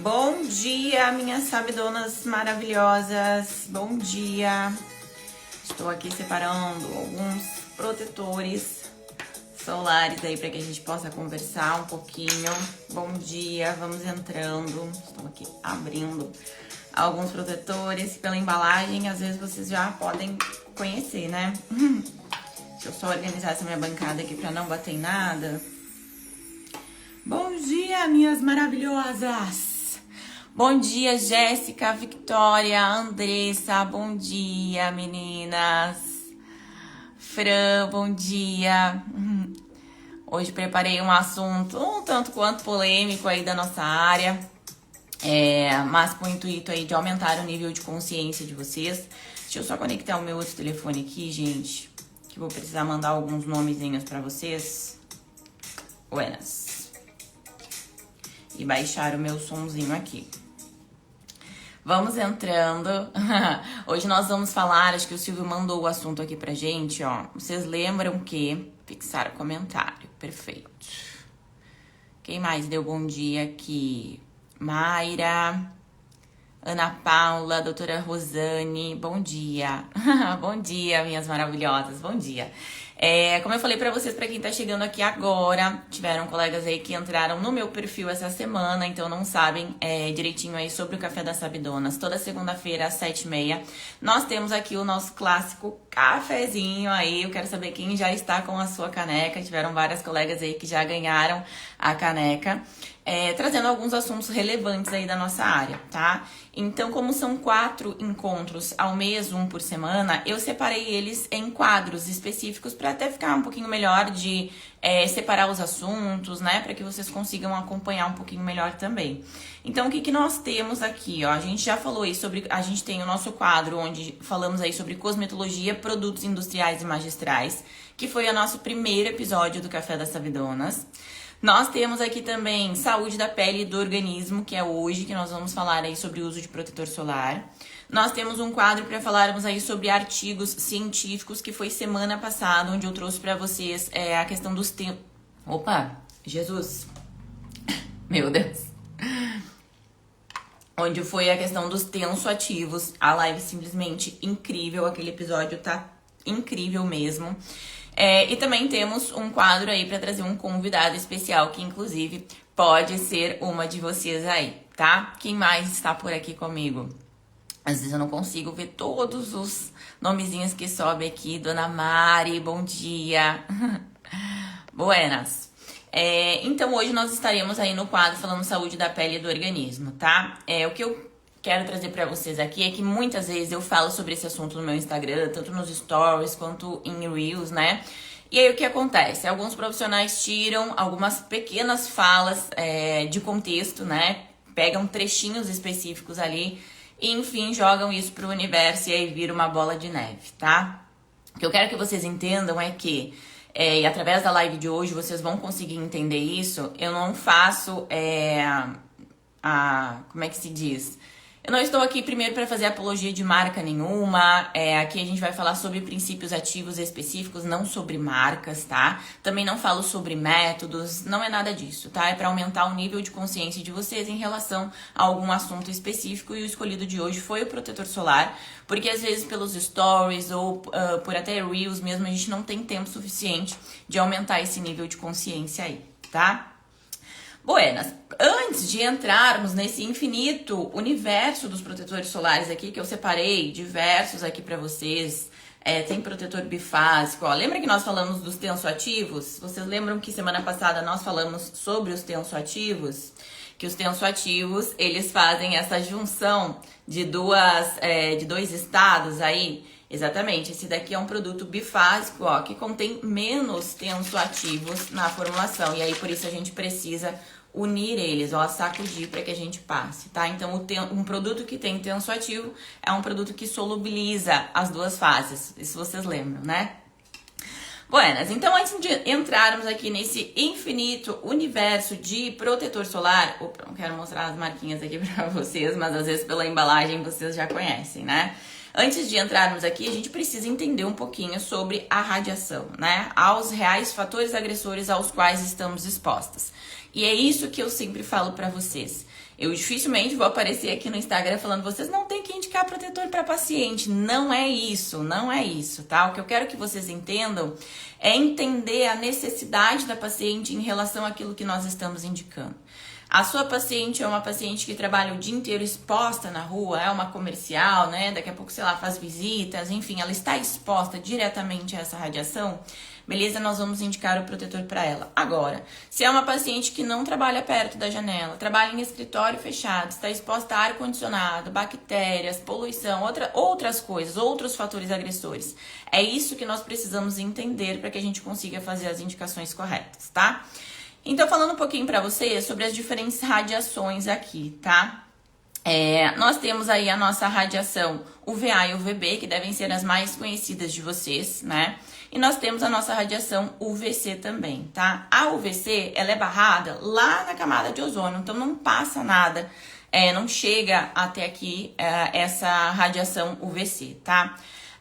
Bom dia, minhas sabidonas maravilhosas. Bom dia. Estou aqui separando alguns protetores solares aí para que a gente possa conversar um pouquinho. Bom dia, vamos entrando. Estou aqui abrindo alguns protetores. Pela embalagem, às vezes vocês já podem conhecer, né? Deixa eu só organizar essa minha bancada aqui para não bater em nada. Bom dia, minhas maravilhosas! Bom dia, Jéssica, Victoria, Andressa, bom dia, meninas. Fran, bom dia. Hoje preparei um assunto um tanto quanto polêmico aí da nossa área, mas com o intuito aí de aumentar o nível de consciência de vocês. Deixa eu só conectar o meu outro telefone aqui, gente, que vou precisar mandar alguns nomezinhos pra vocês. Buenas. E baixar o meu sonzinho aqui. Vamos entrando. Hoje nós vamos falar, acho que o Silvio mandou o assunto aqui pra gente, ó. Vocês lembram que... Fixar o comentário, perfeito. Quem mais deu bom dia aqui? Mayra, Ana Paula, doutora Rosane, bom dia. Bom dia, minhas maravilhosas, bom dia. Como eu falei pra vocês, pra quem tá chegando aqui agora, tiveram colegas aí que entraram no meu perfil essa semana, então não sabem direitinho aí sobre o Café das Sabidonas. Toda segunda-feira, às 7h30, nós temos aqui o nosso clássico cafezinho aí. Eu quero saber quem já está com a sua caneca. Tiveram várias colegas aí que já ganharam a caneca, trazendo alguns assuntos relevantes aí da nossa área, tá? Então, como são 4 encontros ao mês, um por semana, eu separei eles em quadros específicos para até ficar um pouquinho melhor de separar os assuntos, né? Para que vocês consigam acompanhar um pouquinho melhor também. Então, o que nós temos aqui, ó? A gente já falou aí sobre... A gente tem o nosso quadro onde falamos aí sobre cosmetologia, produtos industriais e magistrais, que foi o nosso primeiro episódio do Café das Sabidonas. Nós temos aqui também saúde da pele e do organismo, que é hoje que nós vamos falar aí sobre o uso de protetor solar. Nós temos um quadro para falarmos aí sobre artigos científicos, que foi semana passada, onde eu trouxe para vocês a questão dos tempos... Opa, Jesus! Meu Deus! Onde foi a questão dos tensoativos. A live simplesmente incrível, aquele episódio tá incrível mesmo. E também temos um quadro aí para trazer um convidado especial, que inclusive pode ser uma de vocês aí, tá? Quem mais está por aqui comigo? Às vezes eu não consigo ver todos os nomezinhos que sobem aqui. Dona Mari, bom dia. Buenas. Então hoje nós estaremos aí no quadro falando saúde da pele e do organismo, tá? O que eu quero trazer pra vocês aqui é que muitas vezes eu falo sobre esse assunto no meu Instagram, tanto nos stories quanto em Reels, né? E aí o que acontece? Alguns profissionais tiram algumas pequenas falas de contexto, né? Pegam trechinhos específicos ali e, enfim, jogam isso pro universo e aí vira uma bola de neve, tá? O que eu quero que vocês entendam é que, e através da live de hoje vocês vão conseguir entender isso, eu não faço como é que se diz? Eu não estou aqui primeiro para fazer apologia de marca nenhuma, aqui a gente vai falar sobre princípios ativos específicos, não sobre marcas, tá? Também não falo sobre métodos, não é nada disso, tá? É para aumentar o nível de consciência de vocês em relação a algum assunto específico, e o escolhido de hoje foi o protetor solar, porque às vezes pelos stories ou por até Reels mesmo, a gente não tem tempo suficiente de aumentar esse nível de consciência aí, tá? Buenas, antes de entrarmos nesse infinito universo dos protetores solares aqui, que eu separei diversos aqui pra vocês, tem protetor bifásico, ó. Lembra que nós falamos dos tensoativos? Vocês lembram que semana passada nós falamos sobre os tensoativos? Que os tensoativos, eles fazem essa junção de dois estados aí. Exatamente, esse daqui é um produto bifásico, ó, que contém menos tensoativos na formulação. E aí, por isso, a gente precisa unir eles, ó, sacudir para que a gente passe, tá? Então, um produto que tem tensoativo é um produto que solubiliza as duas fases. Isso vocês lembram, né? Buenas, então antes de entrarmos aqui nesse infinito universo de protetor solar... Opa, não quero mostrar as marquinhas aqui para vocês, mas às vezes pela embalagem vocês já conhecem, né? Antes de entrarmos aqui, a gente precisa entender um pouquinho sobre a radiação, né? Aos reais fatores agressores aos quais estamos expostas. E é isso que eu sempre falo para vocês. Eu dificilmente vou aparecer aqui no Instagram falando, vocês não têm que indicar protetor para paciente. Não é isso, não é isso, tá? O que eu quero que vocês entendam é entender a necessidade da paciente em relação àquilo que nós estamos indicando. A sua paciente é uma paciente que trabalha o dia inteiro exposta na rua, é uma comercial, né? Daqui a pouco, sei lá, faz visitas, enfim, ela está exposta diretamente a essa radiação. Beleza, nós vamos indicar o protetor para ela. Agora, se é uma paciente que não trabalha perto da janela, trabalha em escritório fechado, está exposta a ar-condicionado, bactérias, poluição, outras coisas, outros fatores agressores. É isso que nós precisamos entender para que a gente consiga fazer as indicações corretas, tá? Então, falando um pouquinho para vocês sobre as diferentes radiações aqui, tá? Nós temos aí a nossa radiação UVA e UVB, que devem ser as mais conhecidas de vocês, né? E nós temos a nossa radiação UVC também, tá? A UVC, ela é barrada lá na camada de ozônio, então não passa nada, não chega até aqui essa radiação UVC, tá?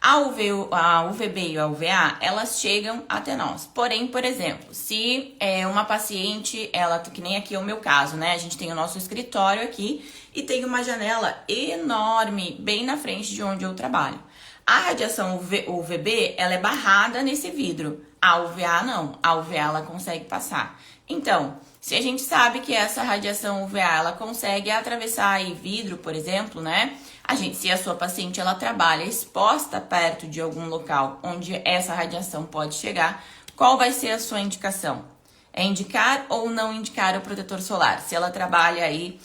A UVB e a UVA, elas chegam até nós. Porém, por exemplo, se uma paciente, que nem aqui é o meu caso, né? A gente tem o nosso escritório aqui e tem uma janela enorme bem na frente de onde eu trabalho. A radiação UVB, ela é barrada nesse vidro. A UVA não. A UVA, ela consegue passar. Então, se a gente sabe que essa radiação UVA, ela consegue atravessar aí vidro, por exemplo, né? Se a sua paciente, ela trabalha exposta perto de algum local onde essa radiação pode chegar, qual vai ser a sua indicação? É indicar ou não indicar o protetor solar? Se ela trabalha aí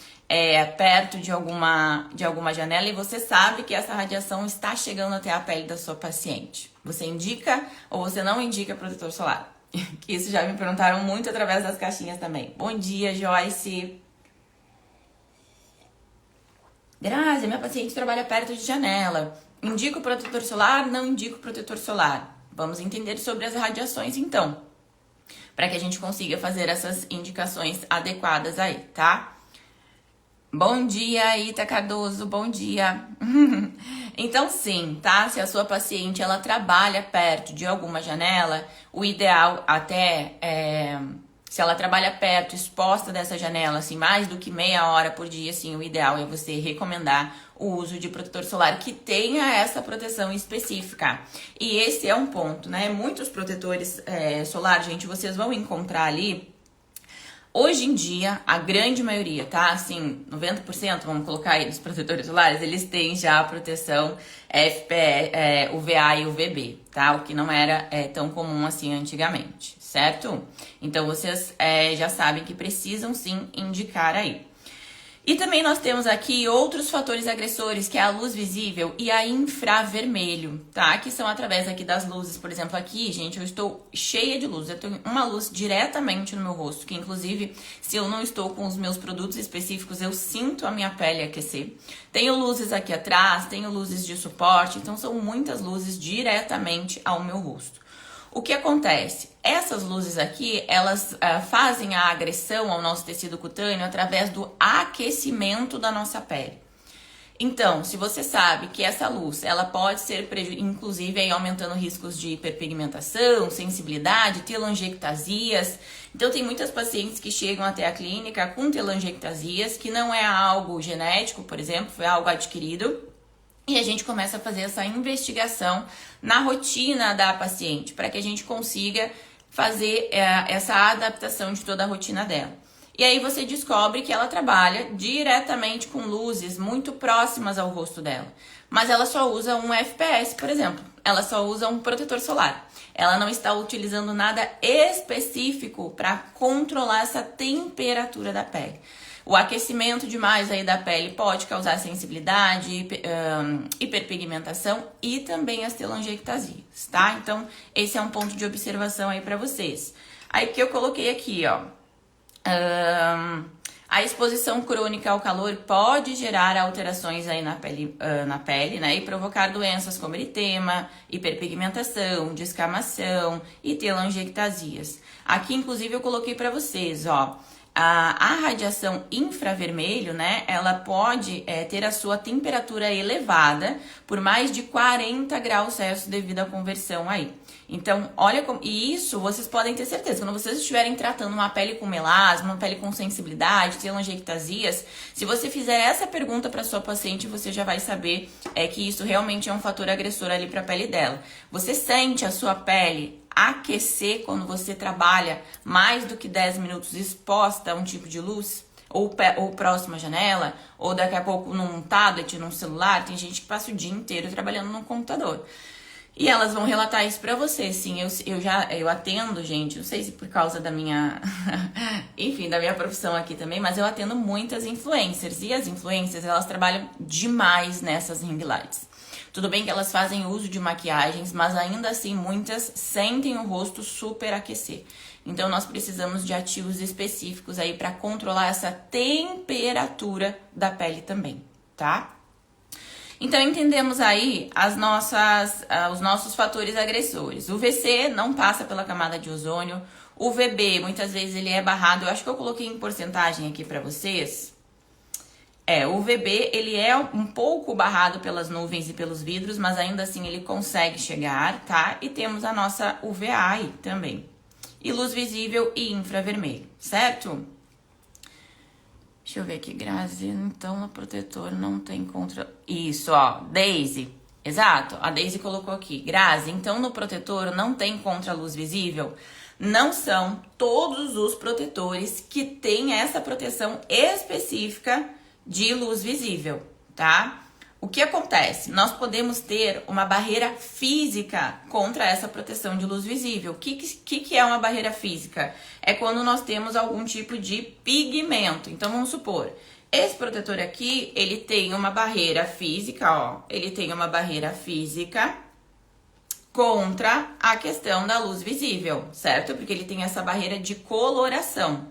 perto de alguma janela e você sabe que essa radiação está chegando até a pele da sua paciente. Você indica ou você não indica protetor solar? Que isso já me perguntaram muito através das caixinhas também. Bom dia, Joyce. Grazi, minha paciente trabalha perto de janela. Indico protetor solar? Não indico protetor solar. Vamos entender sobre as radiações então, para que a gente consiga fazer essas indicações adequadas aí, tá? Bom dia, Ita Cardoso, bom dia. Então sim, tá? Se a sua paciente, ela trabalha perto de alguma janela, o ideal se ela trabalha perto, exposta dessa janela, assim, mais do que meia hora por dia, assim, o ideal é você recomendar o uso de protetor solar que tenha essa proteção específica. E esse é um ponto, né? Muitos protetores solar, gente, vocês vão encontrar ali. Hoje em dia, a grande maioria, tá? Assim, 90%, vamos colocar aí dos protetores solares, eles têm já a proteção FPE, UVA e UVB, tá? O que não era tão comum assim antigamente, certo? Então, vocês já sabem que precisam sim indicar aí. E também nós temos aqui outros fatores agressores, que é a luz visível e a infravermelho, tá? Que são através aqui das luzes. Por exemplo, aqui, gente, eu estou cheia de luz. Eu tenho uma luz diretamente no meu rosto, que inclusive, se eu não estou com os meus produtos específicos, eu sinto a minha pele aquecer. Tenho luzes aqui atrás, tenho luzes de suporte, então são muitas luzes diretamente ao meu rosto. O que acontece? Essas luzes aqui, elas fazem a agressão ao nosso tecido cutâneo através do aquecimento da nossa pele. Então, se você sabe que essa luz, ela pode ser, inclusive, aí, aumentando riscos de hiperpigmentação, sensibilidade, telangiectasias. Então, tem muitas pacientes que chegam até a clínica com telangiectasias, que não é algo genético, por exemplo, foi algo adquirido. E a gente começa a fazer essa investigação na rotina da paciente, para que a gente consiga fazer essa adaptação de toda a rotina dela. E aí você descobre que ela trabalha diretamente com luzes muito próximas ao rosto dela. Mas ela só usa um FPS, por exemplo. Ela só usa um protetor solar. Ela não está utilizando nada específico para controlar essa temperatura da pele. O aquecimento demais aí da pele pode causar sensibilidade, hiperpigmentação e também as telangiectasias, tá? Então, esse é um ponto de observação aí para vocês. Aí que eu coloquei aqui, ó. A exposição crônica ao calor pode gerar alterações aí na pele, né? E provocar doenças como eritema, hiperpigmentação, descamação e telangiectasias. Aqui, inclusive, eu coloquei para vocês, ó. A radiação infravermelho, né, ela pode ter a sua temperatura elevada por mais de 40 graus Celsius devido à conversão aí. Então, olha como... E isso, vocês podem ter certeza, quando vocês estiverem tratando uma pele com melasma, uma pele com sensibilidade, telangiectasias, se você fizer essa pergunta para sua paciente, você já vai saber que isso realmente é um fator agressor ali para a pele dela. Você sente a sua pele aquecer quando você trabalha mais do que 10 minutos exposta a um tipo de luz? Ou próxima à janela, ou daqui a pouco num tablet, num celular? Tem gente que passa o dia inteiro trabalhando no computador. E elas vão relatar isso pra você, sim. Eu atendo, gente, não sei se por causa da minha... enfim, da minha profissão aqui também, mas eu atendo muitas influencers. E as influencers, elas trabalham demais nessas ring lights. Tudo bem que elas fazem uso de maquiagens, mas ainda assim muitas sentem o rosto super aquecer. Então nós precisamos de ativos específicos aí para controlar essa temperatura da pele também, tá? Então entendemos aí os nossos fatores agressores. O VC não passa pela camada de ozônio. O VB, muitas vezes ele é barrado. Eu acho que eu coloquei em porcentagem aqui para vocês. O VB, ele é um pouco barrado pelas nuvens e pelos vidros, mas ainda assim ele consegue chegar, tá? E temos a nossa UVA aí também. E luz visível e infravermelho, certo? Deixa eu ver aqui, Grazi. Então, no protetor não tem contra... Isso, ó, Daisy. Exato, a Daisy colocou aqui. Grazi, então no protetor não tem contra luz visível? Não são todos os protetores que têm essa proteção específica de luz visível, tá? O que acontece? Nós podemos ter uma barreira física contra essa proteção de luz visível. O que é uma barreira física? É quando nós temos algum tipo de pigmento. Então, vamos supor, esse protetor aqui, ele tem uma barreira física, ó. Ele tem uma barreira física contra a questão da luz visível, certo? Porque ele tem essa barreira de coloração.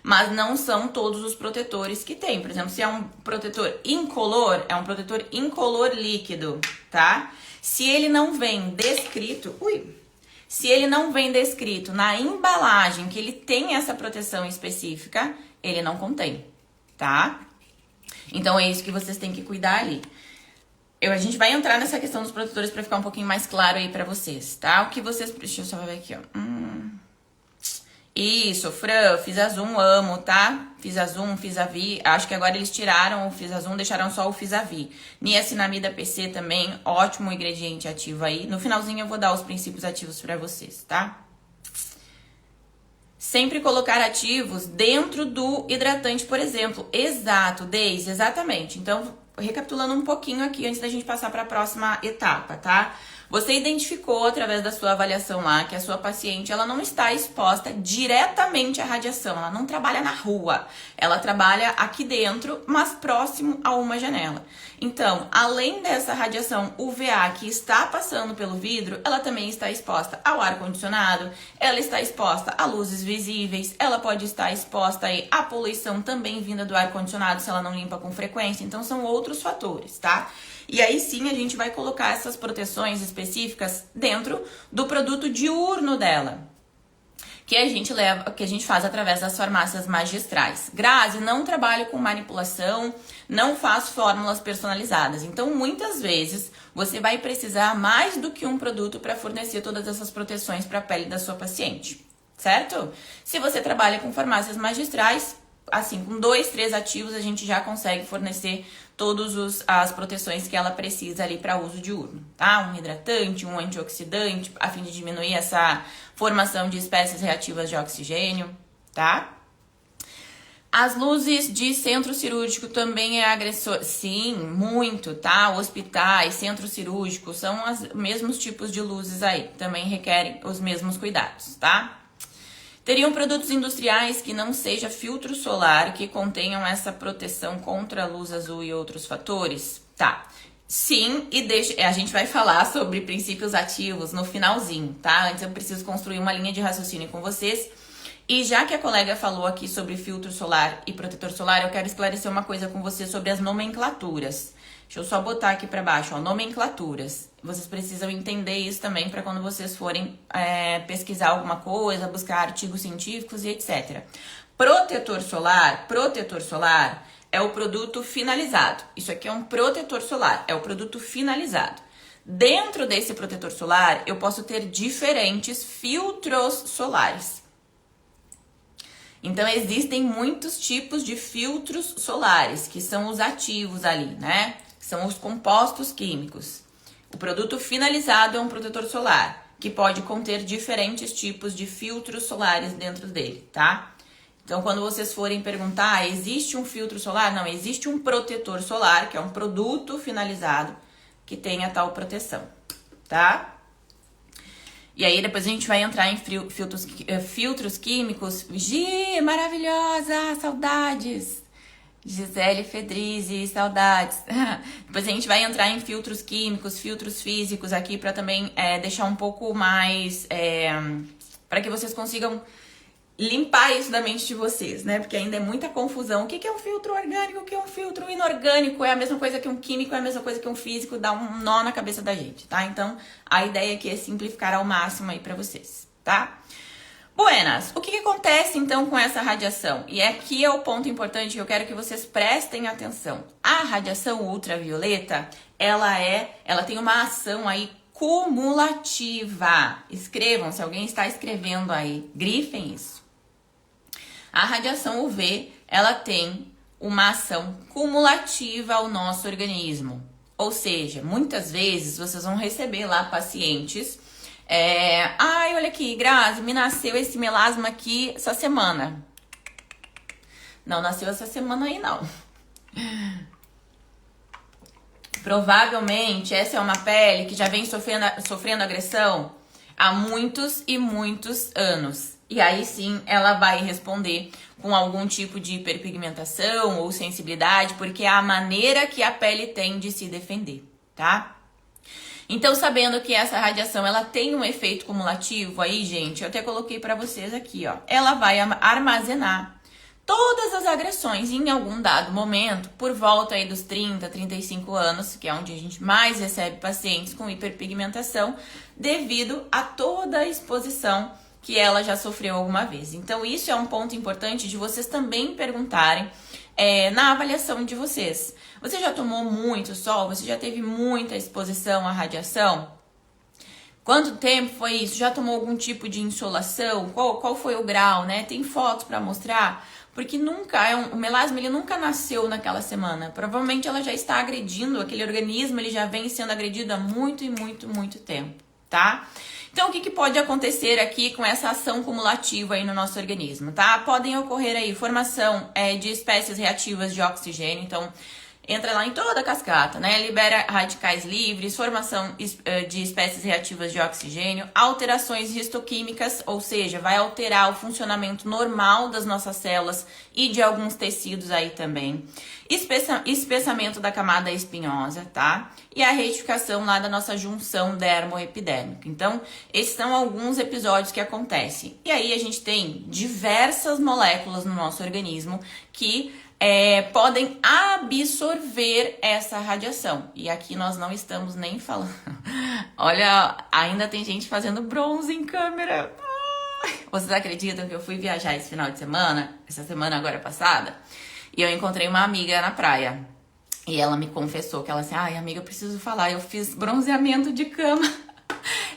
Mas não são todos os protetores que tem. Por exemplo, se é um protetor incolor, é um protetor incolor líquido, tá? Se ele não vem descrito, se ele não vem descrito na embalagem que ele tem essa proteção específica, ele não contém, tá? Então é isso que vocês têm que cuidar ali. A gente vai entrar nessa questão dos protetores para ficar um pouquinho mais claro aí para vocês, tá? O que vocês... Deixa eu só ver aqui, ó. Isso, Fran, fiz a Zoom, amo, tá? Fiz a Zoom, fiz a Vi. Acho que agora eles tiraram o fiz a Zoom, deixaram só o fiz a Vi. Niacinamida PC também, ótimo ingrediente ativo aí. No finalzinho eu vou dar os princípios ativos pra vocês, tá? Sempre colocar ativos dentro do hidratante, por exemplo. Exato, Deise, exatamente. Então, recapitulando um pouquinho aqui antes da gente passar para a próxima etapa, tá? Você identificou através da sua avaliação lá que a sua paciente ela não está exposta diretamente à radiação, ela não trabalha na rua, ela trabalha aqui dentro, mas próximo a uma janela. Então, além dessa radiação UVA que está passando pelo vidro, ela também está exposta ao ar-condicionado, ela está exposta a luzes visíveis, ela pode estar exposta aí à poluição também vinda do ar-condicionado se ela não limpa com frequência, então são outros fatores, tá? E aí sim a gente vai colocar essas proteções específicas dentro do produto diurno dela, que a gente faz através das farmácias magistrais. Grazi, não trabalho com manipulação, não faço fórmulas personalizadas. Então, muitas vezes, você vai precisar mais do que um produto para fornecer todas essas proteções para a pele da sua paciente, certo? Se você trabalha com farmácias magistrais, assim, com 2, 3 ativos, a gente já consegue fornecer todas as proteções que ela precisa ali para uso diurno, tá? Um hidratante, um antioxidante, a fim de diminuir essa formação de espécies reativas de oxigênio, tá? As luzes de centro cirúrgico também é agressor. Sim, muito, tá? Hospitais, centro cirúrgico, são os mesmos tipos de luzes aí, também requerem os mesmos cuidados, tá? Teriam produtos industriais que não seja filtro solar, que contenham essa proteção contra a luz azul e outros fatores? Tá. Sim, e a gente vai falar sobre princípios ativos no finalzinho, tá? Antes eu preciso construir uma linha de raciocínio com vocês. E já que a colega falou aqui sobre filtro solar e protetor solar, eu quero esclarecer uma coisa com vocês sobre as nomenclaturas. Deixa eu só botar aqui para baixo, ó, nomenclaturas. Vocês precisam entender isso também para quando vocês forem pesquisar alguma coisa, buscar artigos científicos e etc. Protetor solar é o produto finalizado. Isso aqui é um protetor solar, é o produto finalizado. Dentro desse protetor solar, eu posso ter diferentes filtros solares. Então, existem muitos tipos de filtros solares, que são os ativos ali, né? São os compostos químicos. O produto finalizado é um protetor solar, que pode conter diferentes tipos de filtros solares dentro dele, tá? Então, quando vocês forem perguntar, existe um filtro solar? Não, existe um protetor solar, que é um produto finalizado, que tem a tal proteção, tá? E aí, depois a gente vai entrar em filtros químicos. Gi, maravilhosa, saudades! Gisele Fedrizzi, saudades! Depois a gente vai entrar em filtros químicos, filtros físicos aqui para também deixar um pouco mais... para que vocês consigam limpar isso da mente de vocês, né? Porque ainda é muita confusão. O que é um filtro orgânico? O que é um filtro inorgânico? É a mesma coisa que um químico, é a mesma coisa que um físico, dá um nó na cabeça da gente, tá? Então, a ideia aqui é simplificar ao máximo aí pra vocês, tá? Buenas, o que acontece então com essa radiação? E aqui é o ponto importante que eu quero que vocês prestem atenção. A radiação ultravioleta, ela tem uma ação aí cumulativa. Escrevam, se alguém está escrevendo aí, grifem isso. A radiação UV, ela tem uma ação cumulativa ao nosso organismo. Ou seja, muitas vezes vocês vão receber lá pacientes... ai, olha aqui, Grazi, me nasceu esse melasma aqui essa semana. Não nasceu essa semana aí, não. Provavelmente essa é uma pele que já vem sofrendo agressão há muitos e muitos anos. E aí sim ela vai responder com algum tipo de hiperpigmentação ou sensibilidade, porque é a maneira que a pele tem de se defender, tá? Então, sabendo que essa radiação ela tem um efeito cumulativo aí, gente, eu até coloquei para vocês aqui, ó. Ela vai armazenar todas as agressões em algum dado momento, por volta aí dos 30, 35 anos, que é onde a gente mais recebe pacientes com hiperpigmentação, devido a toda a exposição que ela já sofreu alguma vez. Então, isso é um ponto importante de vocês também perguntarem na avaliação de vocês. Você já tomou muito sol? Você já teve muita exposição à radiação? Quanto tempo foi isso? Já tomou algum tipo de insolação? Qual foi o grau, né? Tem fotos para mostrar? Porque o melasma ele nunca nasceu naquela semana. Provavelmente ela já está agredindo, aquele organismo ele já vem sendo agredido há muito e muito, muito tempo, tá? Então, o que pode acontecer aqui com essa ação cumulativa aí no nosso organismo, tá? Podem ocorrer aí formação de espécies reativas de oxigênio, então entra lá em toda a cascata, né? Libera radicais livres, formação de espécies reativas de oxigênio, alterações histoquímicas, ou seja, vai alterar o funcionamento normal das nossas células e de alguns tecidos aí também. Espessamento da camada espinhosa, tá? E a retificação lá da nossa junção dermoepidérmica. Então, esses são alguns episódios que acontecem. E aí a gente tem diversas moléculas no nosso organismo que podem absorver essa radiação. E aqui nós não estamos nem falando. Olha, ainda tem gente fazendo bronze em câmera. Vocês acreditam que eu fui viajar esse final de semana? Essa semana agora passada? E eu encontrei uma amiga na praia. E ela me confessou que ela assim, ai amiga, eu preciso falar, eu fiz bronzeamento de cama.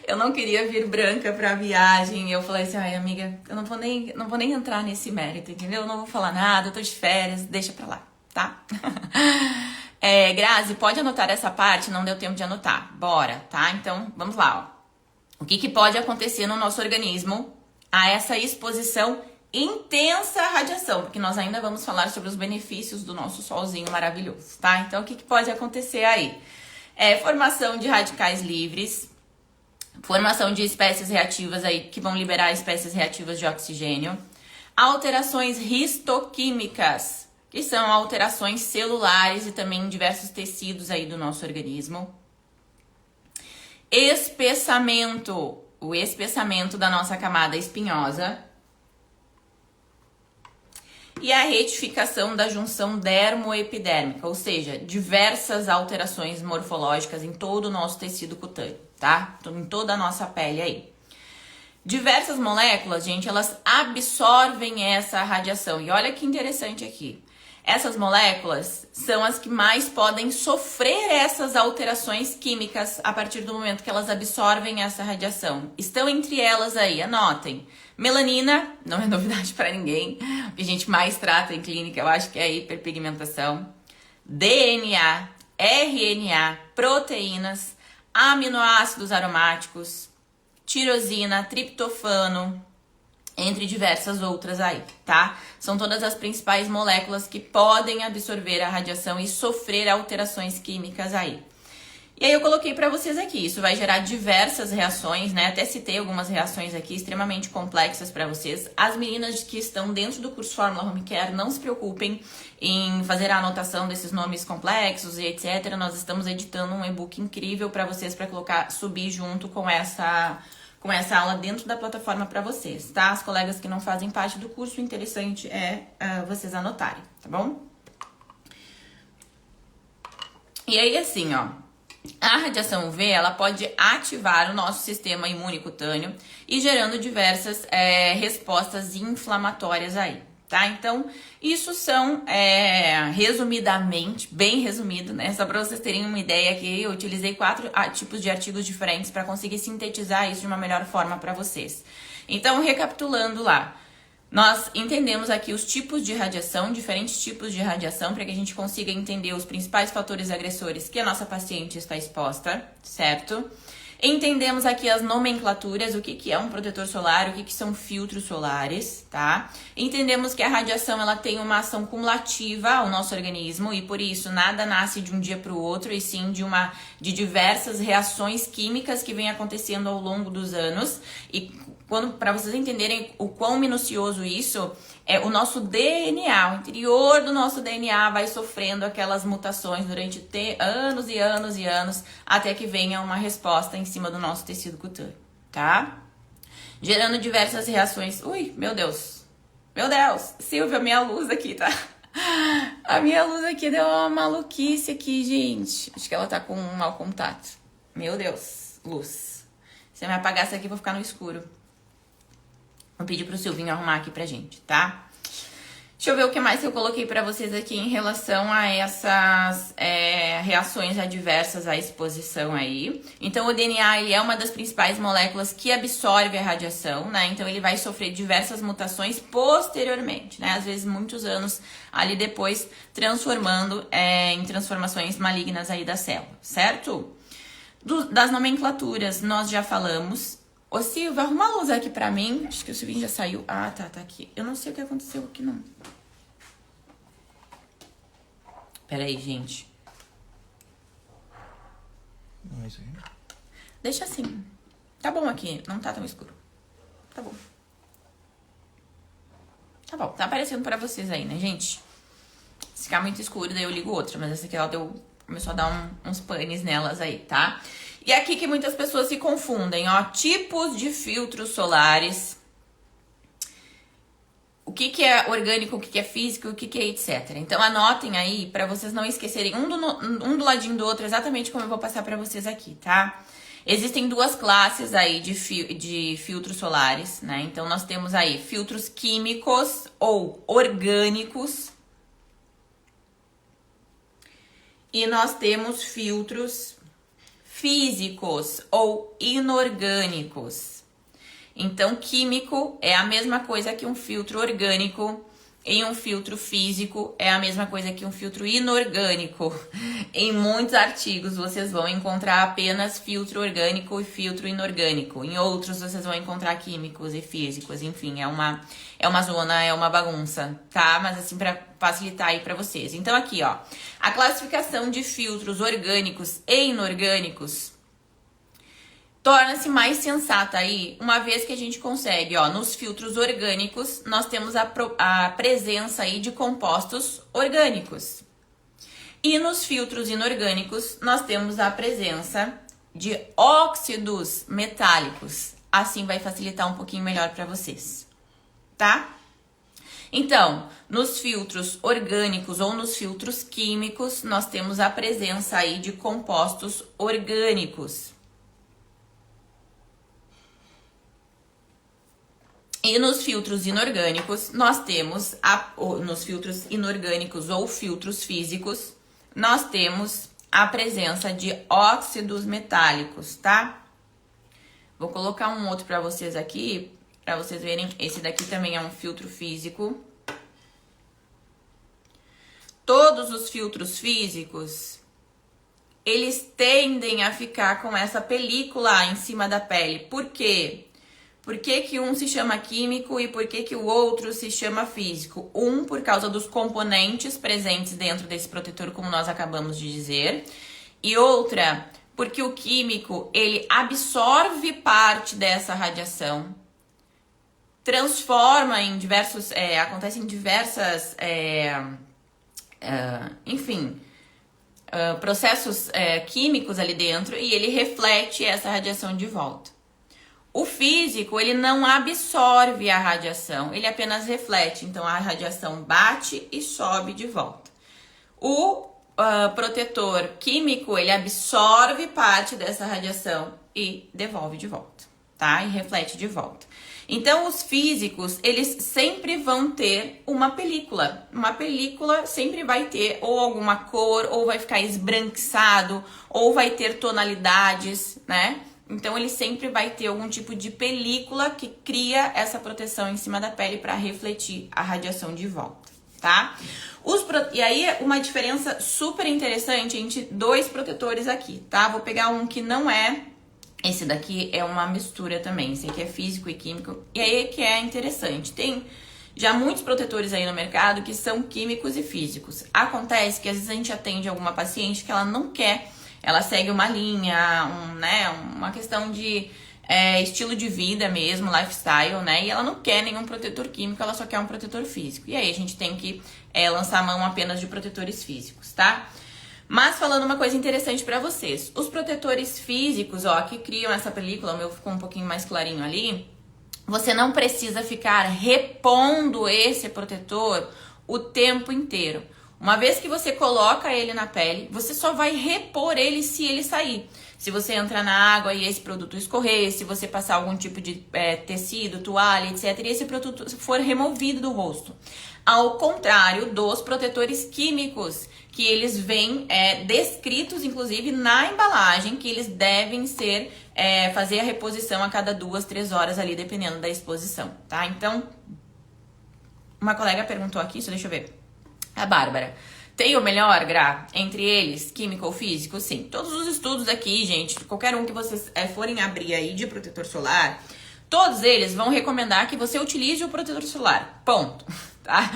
Eu não queria vir branca pra viagem. E eu falei assim, ai amiga, eu não vou nem entrar nesse mérito, entendeu? Eu não vou falar nada, eu tô de férias, deixa pra lá, tá? Grazi, pode anotar essa parte? Não deu tempo de anotar. Bora, tá? Então, vamos lá, ó. O que pode acontecer no nosso organismo a essa exposição intensa radiação? Porque nós ainda vamos falar sobre os benefícios do nosso solzinho maravilhoso, tá? Então, o que pode acontecer aí? Formação de radicais livres, formação de espécies reativas aí que vão liberar espécies reativas de oxigênio, alterações histoquímicas, que são alterações celulares e também em diversos tecidos aí do nosso organismo. Espessamento, o espessamento da nossa camada espinhosa. E a retificação da junção dermoepidérmica, ou seja, diversas alterações morfológicas em todo o nosso tecido cutâneo, tá? Em toda a nossa pele aí. Diversas moléculas, gente, elas absorvem essa radiação. E olha que interessante aqui. Essas moléculas são as que mais podem sofrer essas alterações químicas a partir do momento que elas absorvem essa radiação. Estão entre elas aí, anotem. Melanina, não é novidade para ninguém. O que a gente mais trata em clínica, eu acho que é a hiperpigmentação. DNA, RNA, proteínas, aminoácidos aromáticos, tirosina, triptofano, entre diversas outras aí, tá? São todas as principais moléculas que podem absorver a radiação e sofrer alterações químicas aí. E aí eu coloquei pra vocês aqui, isso vai gerar diversas reações, né? Até citei algumas reações aqui extremamente complexas pra vocês. As meninas que estão dentro do curso Fórmula Home Care, não se preocupem em fazer a anotação desses nomes complexos e etc. Nós estamos editando um e-book incrível pra vocês, pra colocar, subir junto com essa aula dentro da plataforma para vocês, tá? As colegas que não fazem parte do curso, o interessante é vocês anotarem, tá bom? E aí, assim, ó, a radiação UV, ela pode ativar o nosso sistema imune cutâneo e gerando diversas respostas inflamatórias aí, tá? Então, isso são, resumidamente, bem resumido, né? Só para vocês terem uma ideia aqui, eu utilizei 4 tipos de artigos diferentes para conseguir sintetizar isso de uma melhor forma para vocês. Então, recapitulando lá, nós entendemos aqui os tipos de radiação, diferentes tipos de radiação, para que a gente consiga entender os principais fatores agressores que a nossa paciente está exposta, certo? Entendemos aqui as nomenclaturas, o que é um protetor solar, o que são filtros solares, tá? Entendemos que a radiação ela tem uma ação cumulativa ao nosso organismo e por isso nada nasce de um dia para o outro e sim de diversas reações químicas que vêm acontecendo ao longo dos anos. E para vocês entenderem o quão minucioso isso é, o nosso DNA, o interior do nosso DNA vai sofrendo aquelas mutações durante anos e anos e anos, até que venha uma resposta em cima do nosso tecido cutâneo, tá? Gerando diversas reações. Ui, meu Deus! Meu Deus! Silvia, minha luz aqui, tá? A minha luz aqui deu uma maluquice aqui, gente. Acho que ela tá com um mau contato. Meu Deus, luz. Se eu me apagar essa aqui, eu vou ficar no escuro. Vou pedir pro Silvinho arrumar aqui pra gente, tá? Deixa eu ver o que mais que eu coloquei pra vocês aqui em relação a essas reações adversas à exposição aí. Então, o DNA ele é uma das principais moléculas que absorve a radiação, né? Então, ele vai sofrer diversas mutações posteriormente, né? Às vezes, muitos anos ali depois, transformando em transformações malignas aí da célula, certo? Das nomenclaturas, nós já falamos. Ô, Silvia, arruma a luz aqui pra mim. Acho que o Silvinho já saiu. Ah, tá aqui. Eu não sei o que aconteceu aqui, não. Pera aí, gente. Não é isso aí? Deixa assim. Tá bom aqui. Não tá tão escuro. Tá bom. Tá bom. Tá aparecendo pra vocês aí, né, gente? Se ficar muito escuro, daí eu ligo outra. Mas essa aqui, ela começou a dar uns panes nelas aí, tá? E aqui que muitas pessoas se confundem, ó, tipos de filtros solares, o que é orgânico, o que é físico, o que é etc. Então anotem aí para vocês não esquecerem um do ladinho do outro, exatamente como eu vou passar para vocês aqui, tá? Existem 2 classes aí de filtros solares, né? Então nós temos aí filtros químicos ou orgânicos e nós temos filtros físicos ou inorgânicos. Então, químico é a mesma coisa que um filtro orgânico e um filtro físico é a mesma coisa que um filtro inorgânico. Em muitos artigos vocês vão encontrar apenas filtro orgânico e filtro inorgânico. Em outros vocês vão encontrar químicos e físicos. Enfim, é uma zona, é uma bagunça, tá? Mas assim, para facilitar aí para vocês. Então aqui, ó, a classificação de filtros orgânicos e inorgânicos torna-se mais sensata aí, uma vez que a gente consegue, ó, nos filtros orgânicos, nós temos a presença aí de compostos orgânicos. E nos filtros inorgânicos, nós temos a presença de óxidos metálicos. Assim vai facilitar um pouquinho melhor para vocês, tá? Então, nos filtros orgânicos ou nos filtros químicos, nós temos a presença aí de compostos orgânicos. E nos filtros inorgânicos, nós temos, nos filtros inorgânicos ou filtros físicos, nós temos a presença de óxidos metálicos, tá? Vou colocar um outro para vocês aqui, para vocês verem. Esse daqui também é um filtro físico. Todos os filtros físicos, eles tendem a ficar com essa película em cima da pele. Por quê? Por que que um se chama químico e por que que o outro se chama físico? Um, por causa dos componentes presentes dentro desse protetor, como nós acabamos de dizer. E outra, porque o químico, ele absorve parte dessa radiação, transforma em diversos... acontece em diversas... processos químicos ali dentro e ele reflete essa radiação de volta. O físico, ele não absorve a radiação, ele apenas reflete. Então, a radiação bate e sobe de volta. O protetor químico, ele absorve parte dessa radiação e devolve de volta, tá? E reflete de volta. Então, os físicos, eles sempre vão ter uma película. Uma película sempre vai ter ou alguma cor, ou vai ficar esbranquiçado, ou vai ter tonalidades, né? Então, ele sempre vai ter algum tipo de película que cria essa proteção em cima da pele para refletir a radiação de volta, tá? E aí, uma diferença super interessante entre dois protetores aqui, tá? Vou pegar um que não é... Esse daqui é uma mistura também, esse aqui é físico e químico. E aí que é interessante, tem já muitos protetores aí no mercado que são químicos e físicos. Acontece que às vezes a gente atende alguma paciente que ela não quer, ela segue uma linha, uma questão de estilo de vida mesmo, lifestyle, né? E ela não quer nenhum protetor químico, ela só quer um protetor físico. E aí a gente tem que lançar a mão apenas de protetores físicos, tá? Mas falando uma coisa interessante pra vocês, os protetores físicos, ó, que criam essa película, o meu ficou um pouquinho mais clarinho ali, você não precisa ficar repondo esse protetor o tempo inteiro. Uma vez que você coloca ele na pele, você só vai repor ele se ele sair. Se você entrar na água e esse produto escorrer, se você passar algum tipo de tecido, toalha, etc., e esse produto for removido do rosto. Ao contrário dos protetores químicos, que eles vêm descritos, inclusive, na embalagem, que eles devem ser, fazer a reposição a cada 2, 3 horas ali, dependendo da exposição, tá? Então, uma colega perguntou aqui, deixa eu ver. A Bárbara. Tem o melhor, Gra, entre eles, químico ou físico? Sim. Todos os estudos aqui, gente, qualquer um que vocês forem abrir aí de protetor solar, todos eles vão recomendar que você utilize o protetor solar. Ponto. Tá?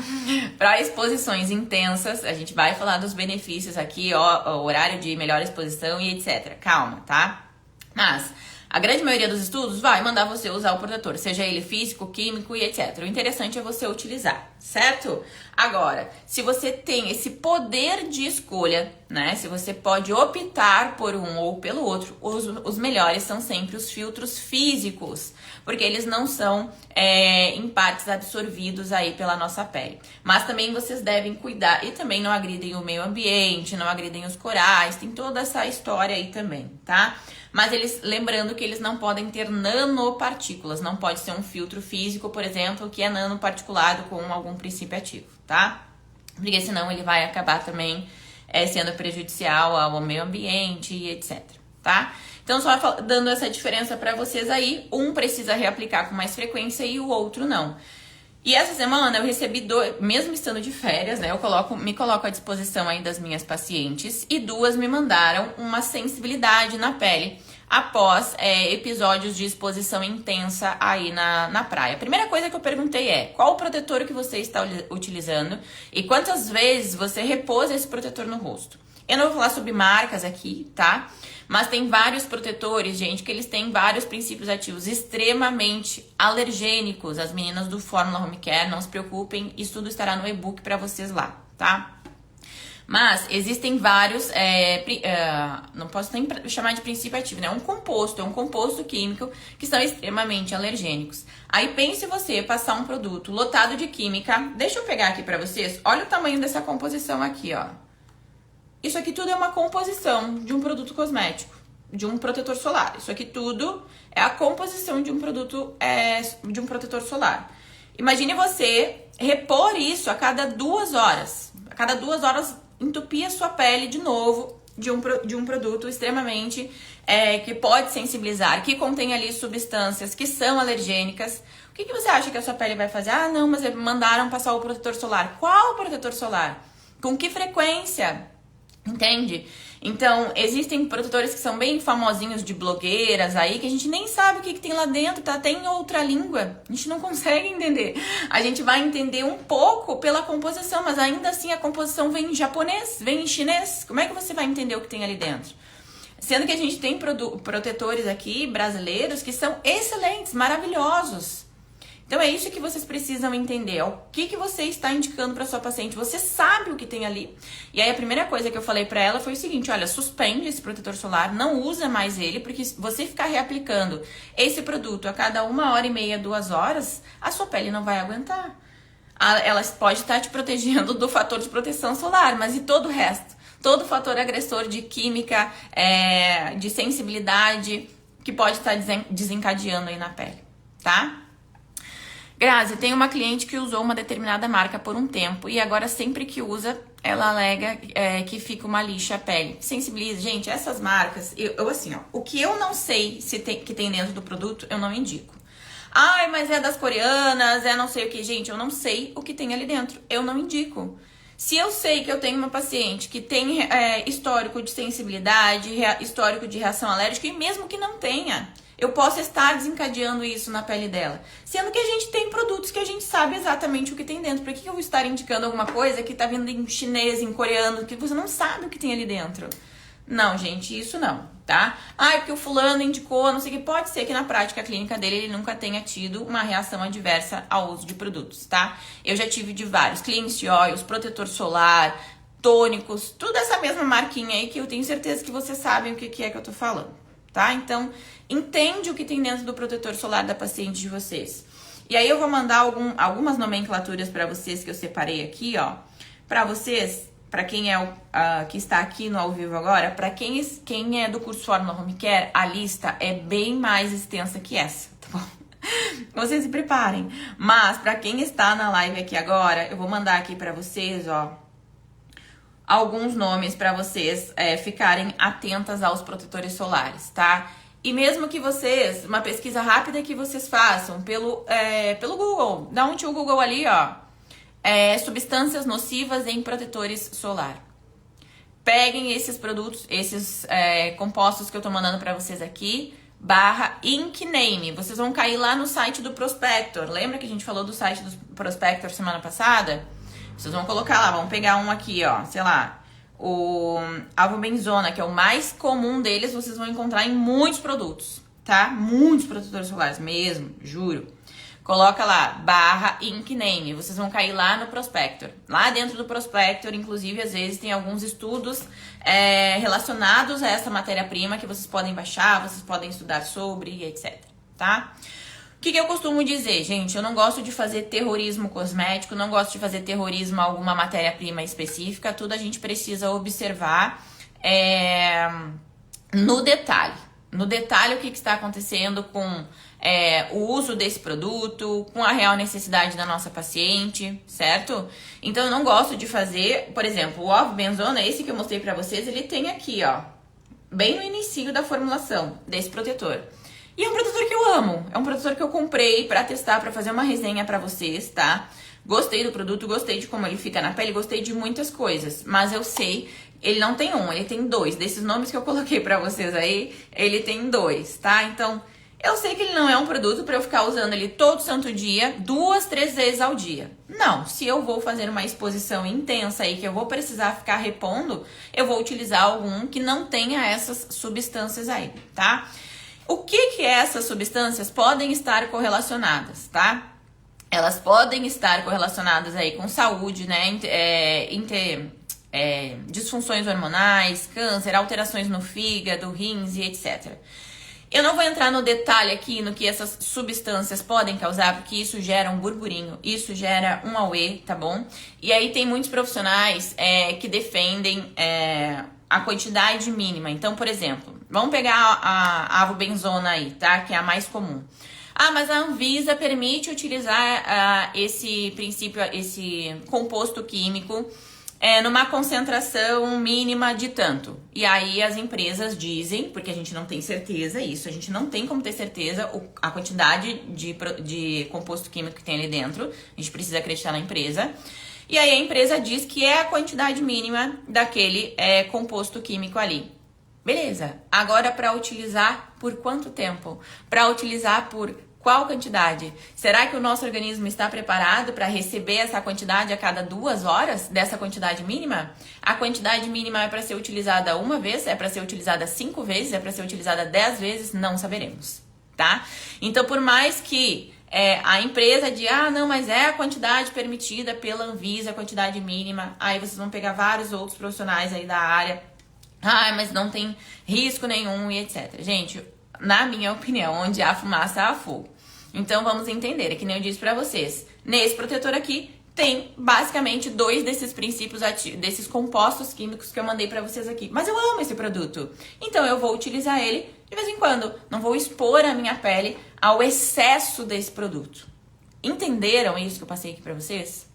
Para exposições intensas, a gente vai falar dos benefícios aqui, ó, horário de melhor exposição e etc. Calma, tá? Mas a grande maioria dos estudos vai mandar você usar o protetor, seja ele físico, químico e etc. O interessante é você utilizar, certo? Agora, se você tem esse poder de escolha, né? Se você pode optar por um ou pelo outro, os melhores são sempre os filtros físicos, porque eles não são em partes absorvidos aí pela nossa pele. Mas também vocês devem cuidar e também não agridem o meio ambiente, não agridem os corais, tem toda essa história aí também, tá? Mas lembrando que eles não podem ter nanopartículas, não pode ser um filtro físico, por exemplo, que é nanoparticulado com algum princípio ativo, tá? Porque senão ele vai acabar também sendo prejudicial ao meio ambiente e etc, tá? Então, só dando essa diferença pra vocês aí, um precisa reaplicar com mais frequência e o outro não. E essa semana eu recebi mesmo estando de férias, né? Me coloco à disposição aí das minhas pacientes e 2 me mandaram uma sensibilidade na pele após episódios de exposição intensa aí na praia. A primeira coisa que eu perguntei é: qual o protetor que você está utilizando e quantas vezes você repôs esse protetor no rosto? Eu não vou falar sobre marcas aqui, tá? Mas tem vários protetores, gente, que eles têm vários princípios ativos extremamente alergênicos. As meninas do Fórmula Home Care, não se preocupem, isso tudo estará no e-book pra vocês lá, tá? Mas existem vários, não posso nem chamar de princípio ativo, né? É um composto químico que são extremamente alergênicos. Aí pense você passar um produto lotado de química. Deixa eu pegar aqui pra vocês, olha o tamanho dessa composição aqui, ó. Isso aqui tudo é uma composição de um produto cosmético. de um protetor solar. Isso aqui tudo é a composição de um produto, de um protetor solar. Imagine você repor isso a cada 2 horas. A cada 2 horas entupir a sua pele de novo de um produto extremamente que pode sensibilizar, que contém ali substâncias que são alergênicas. O que você acha que a sua pele vai fazer? Ah, não, mas mandaram passar o protetor solar. Qual protetor solar? Com que frequência? Entende? Então, existem protetores que são bem famosinhos de blogueiras aí, que a gente nem sabe o que tem lá dentro, tá? Tem outra língua. A gente não consegue entender. A gente vai entender um pouco pela composição, mas ainda assim a composição vem em japonês, vem em chinês. Como é que você vai entender o que tem ali dentro? Sendo que a gente tem protetores aqui brasileiros que são excelentes, maravilhosos. Então é isso que vocês precisam entender, o que você está indicando para sua paciente. Você sabe o que tem ali. E aí a primeira coisa que eu falei para ela foi o seguinte, olha, suspende esse protetor solar, não usa mais ele, porque se você ficar reaplicando esse produto a cada 1h30, 2 horas, a sua pele não vai aguentar. Ela pode estar te protegendo do fator de proteção solar, mas e todo o resto? Todo fator agressor de química, de sensibilidade, que pode estar desencadeando aí na pele, tá? Grazi, tem uma cliente que usou uma determinada marca por um tempo e agora sempre que usa, ela alega que fica uma lixa a pele. Sensibiliza. Gente, essas marcas, eu assim, ó, o que eu não sei que tem dentro do produto, eu não indico. Ai, mas é das coreanas, não sei o que. Gente, eu não sei o que tem ali dentro, eu não indico. Se eu sei que eu tenho uma paciente que tem histórico de sensibilidade, histórico de reação alérgica, e mesmo que não tenha, eu posso estar desencadeando isso na pele dela. Sendo que a gente tem produtos que a gente sabe exatamente o que tem dentro. Por que eu vou estar indicando alguma coisa que tá vindo em chinês, em coreano, que você não sabe o que tem ali dentro? Não, gente, isso não, tá? Ah, é porque o fulano indicou, não sei o que. Pode ser que na prática clínica dele ele nunca tenha tido uma reação adversa ao uso de produtos, tá? Eu já tive de vários, Cleanse Oils, protetor solar, tônicos, tudo essa mesma marquinha aí que eu tenho certeza que vocês sabem o que é que eu tô falando, tá? Então, entende o que tem dentro do protetor solar da paciente de vocês. E aí eu vou mandar algumas nomenclaturas pra vocês que eu separei aqui, ó, pra vocês. Para quem que está aqui no ao vivo agora, para quem é do curso Fórmula Home Care, a lista é bem mais extensa que essa, tá bom? Vocês se preparem. Mas para quem está na live aqui agora, eu vou mandar aqui para vocês, ó, alguns nomes para vocês ficarem atentas aos protetores solares, tá? E mesmo que vocês, uma pesquisa rápida que vocês façam pelo Google, dá um tio Google ali, ó. Substâncias nocivas em protetores solar. Peguem esses produtos, esses compostos que eu tô mandando pra vocês aqui, /IncName. Vocês vão cair lá no site do Prospector. Lembra que a gente falou do site do Prospector semana passada? Vocês vão colocar lá, vão pegar um aqui, ó, sei lá, o avobenzona, que é o mais comum deles, vocês vão encontrar em muitos produtos, tá? Muitos protetores solares mesmo, juro. Coloca lá, /IncName, vocês vão cair lá no Prospector. Lá dentro do Prospector, inclusive, às vezes tem alguns estudos relacionados a essa matéria-prima que vocês podem baixar, vocês podem estudar sobre, etc, tá? O que eu costumo dizer, gente? Eu não gosto de fazer terrorismo cosmético, não gosto de fazer terrorismo a alguma matéria-prima específica, tudo a gente precisa observar no detalhe. No detalhe o que está acontecendo com o uso desse produto, com a real necessidade da nossa paciente, certo? Então eu não gosto de fazer, por exemplo, o avobenzona, esse que eu mostrei pra vocês, ele tem aqui, ó, bem no inicinho da formulação desse protetor. E é um protetor que eu amo, é um protetor que eu comprei pra testar, pra fazer uma resenha pra vocês, tá? Gostei do produto, gostei de como ele fica na pele, gostei de muitas coisas, mas eu sei, ele não tem um, ele tem 2. Desses nomes que eu coloquei pra vocês aí, ele tem 2, tá? Então, eu sei que ele não é um produto pra eu ficar usando ele todo santo dia, 2, 3 vezes ao dia. Não, se eu vou fazer uma exposição intensa aí, que eu vou precisar ficar repondo, eu vou utilizar algum que não tenha essas substâncias aí, tá? O que essas substâncias podem estar correlacionadas, tá? Elas podem estar correlacionadas aí com saúde, né? Disfunções hormonais, câncer, alterações no fígado, rins e etc. Eu não vou entrar no detalhe aqui no que essas substâncias podem causar, porque isso gera um burburinho, isso gera um auê, tá bom? E aí tem muitos profissionais que defendem a quantidade mínima. Então, por exemplo, Vamos pegar a avobenzona aí, tá? Que é a mais comum. Ah, mas a Anvisa permite utilizar esse princípio, esse composto químico numa concentração mínima de tanto. E aí as empresas dizem, porque a gente não tem certeza, isso, a gente não tem como ter certeza a quantidade de composto químico que tem ali dentro, a gente precisa acreditar na empresa. E aí a empresa diz que é a quantidade mínima daquele composto químico ali. Beleza, agora para utilizar por quanto tempo? Para utilizar por qual quantidade? Será que o nosso organismo está preparado para receber essa quantidade a cada 2 horas, dessa quantidade mínima? A quantidade mínima é para ser utilizada uma vez? É para ser utilizada 5 vezes? É para ser utilizada 10 vezes? Não saberemos, tá? Então, por mais que a empresa diga, não, mas é a quantidade permitida pela Anvisa, a quantidade mínima, aí vocês vão pegar vários outros profissionais aí da área, mas não tem risco nenhum e etc. Gente, na minha opinião, onde há fumaça, há fogo. Então, vamos entender, é que nem eu disse pra vocês. Nesse protetor aqui, tem basicamente 2 desses princípios ativos, desses compostos químicos que eu mandei pra vocês aqui. Mas eu amo esse produto. Então, eu vou utilizar ele de vez em quando. Não vou expor a minha pele ao excesso desse produto. Entenderam isso que eu passei aqui pra vocês?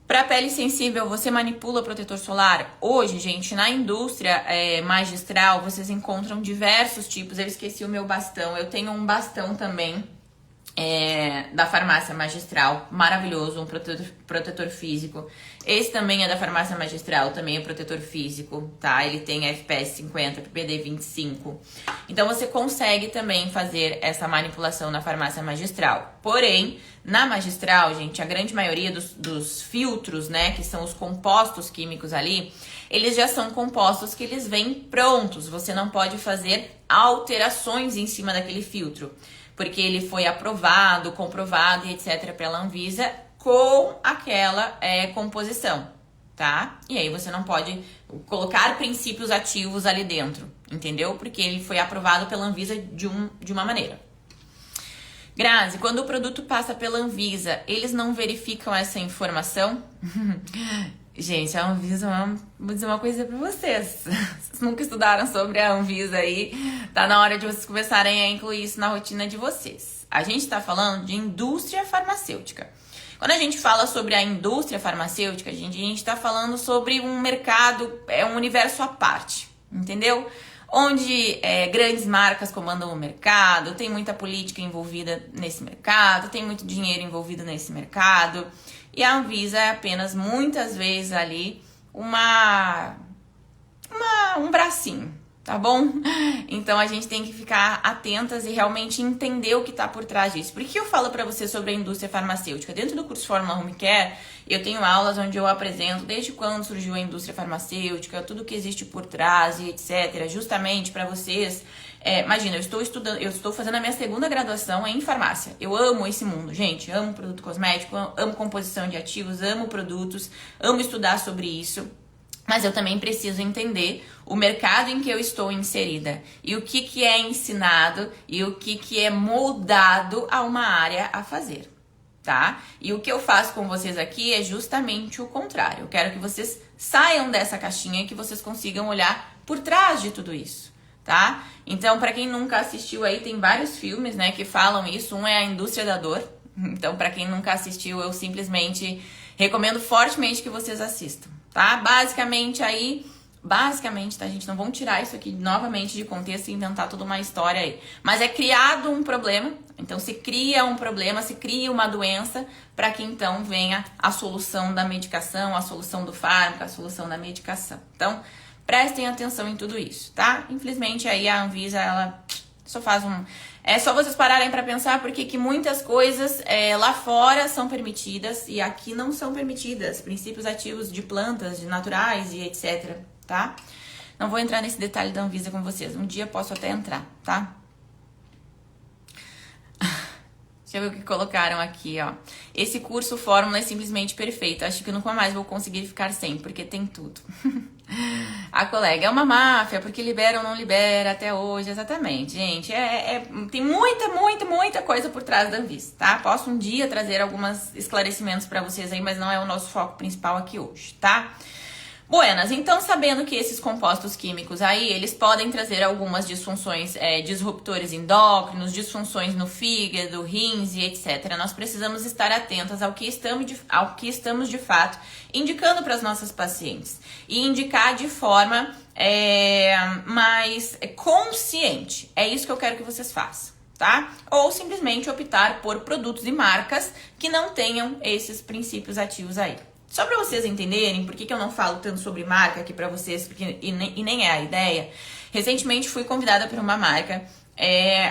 Para pele sensível, você manipula protetor solar? Hoje, gente, na indústria magistral, vocês encontram diversos tipos. Eu esqueci o meu bastão. Eu tenho um bastão também da farmácia magistral, maravilhoso, um protetor físico. Esse também é da farmácia magistral, também é protetor físico, tá? Ele tem FPS 50, PPD 25. Então, você consegue também fazer essa manipulação na farmácia magistral. Porém, na magistral, gente, a grande maioria dos filtros, né, que são os compostos químicos ali, eles já são compostos que eles vêm prontos. Você não pode fazer alterações em cima daquele filtro, porque ele foi aprovado, comprovado e etc. pela Anvisa com aquela composição, tá? E aí você não pode colocar princípios ativos ali dentro, entendeu? Porque ele foi aprovado pela Anvisa de uma maneira. Grazi, quando o produto passa pela Anvisa, eles não verificam essa informação? Gente, a Anvisa, vou dizer uma coisa pra vocês. Vocês nunca estudaram sobre a Anvisa aí, tá na hora de vocês começarem a incluir isso na rotina de vocês. A gente tá falando de indústria farmacêutica. Quando a gente fala sobre a indústria farmacêutica, a gente tá falando sobre um mercado, um universo à parte, entendeu? Onde grandes marcas comandam o mercado, tem muita política envolvida nesse mercado, tem muito dinheiro envolvido nesse mercado. E a Anvisa é apenas, muitas vezes, ali, um bracinho, tá bom? Então, a gente tem que ficar atentas e realmente entender o que tá por trás disso. Por que eu falo pra você sobre a indústria farmacêutica? Dentro do curso Fórmula Home Care, eu tenho aulas onde eu apresento desde quando surgiu a indústria farmacêutica, tudo que existe por trás e etc. Justamente para vocês... imagina, eu estou fazendo a minha 2ª graduação em farmácia. Eu amo esse mundo, gente. Amo produto cosmético, amo composição de ativos, amo produtos, amo estudar sobre isso. Mas eu também preciso entender o mercado em que eu estou inserida e o que é ensinado e o que é moldado a uma área a fazer, tá? E o que eu faço com vocês aqui é justamente o contrário. Eu quero que vocês saiam dessa caixinha e que vocês consigam olhar por trás de tudo isso, tá? Então, para quem nunca assistiu aí, tem vários filmes, né, que falam isso. Um é A Indústria da Dor. Então, para quem nunca assistiu, eu simplesmente recomendo fortemente que vocês assistam, tá? Basicamente, tá, gente? Não vamos tirar isso aqui novamente de contexto e inventar toda uma história aí. Mas é criado um problema, então se cria um problema, se cria uma doença, para que então venha a solução da medicação, a solução do fármaco, a solução da medicação. Então, prestem atenção em tudo isso, tá? Infelizmente, aí a Anvisa, ela só faz É só vocês pararem pra pensar porque que muitas coisas lá fora são permitidas e aqui não são permitidas. Princípios ativos de plantas, de naturais e etc, tá? Não vou entrar nesse detalhe da Anvisa com vocês. Um dia posso até entrar, tá? Deixa eu ver o que colocaram aqui, ó. Esse curso Fórmula é simplesmente perfeito. Acho que nunca mais vou conseguir ficar sem, porque tem tudo. A colega, é uma máfia, porque libera ou não libera até hoje. Exatamente, gente. Tem muita coisa por trás da Anvisa, tá? Posso um dia trazer alguns esclarecimentos pra vocês aí, mas não é o nosso foco principal aqui hoje, tá? Buenas, então sabendo que esses compostos químicos aí, eles podem trazer algumas disfunções, disruptores endócrinos, disfunções no fígado, rins e etc. Nós precisamos estar atentas ao que estamos de fato indicando para as nossas pacientes. E indicar de forma mais consciente. É isso que eu quero que vocês façam, tá? Ou simplesmente optar por produtos e marcas que não tenham esses princípios ativos aí. Só para vocês entenderem por que eu não falo tanto sobre marca aqui para vocês, porque, e nem é a ideia, recentemente fui convidada por uma marca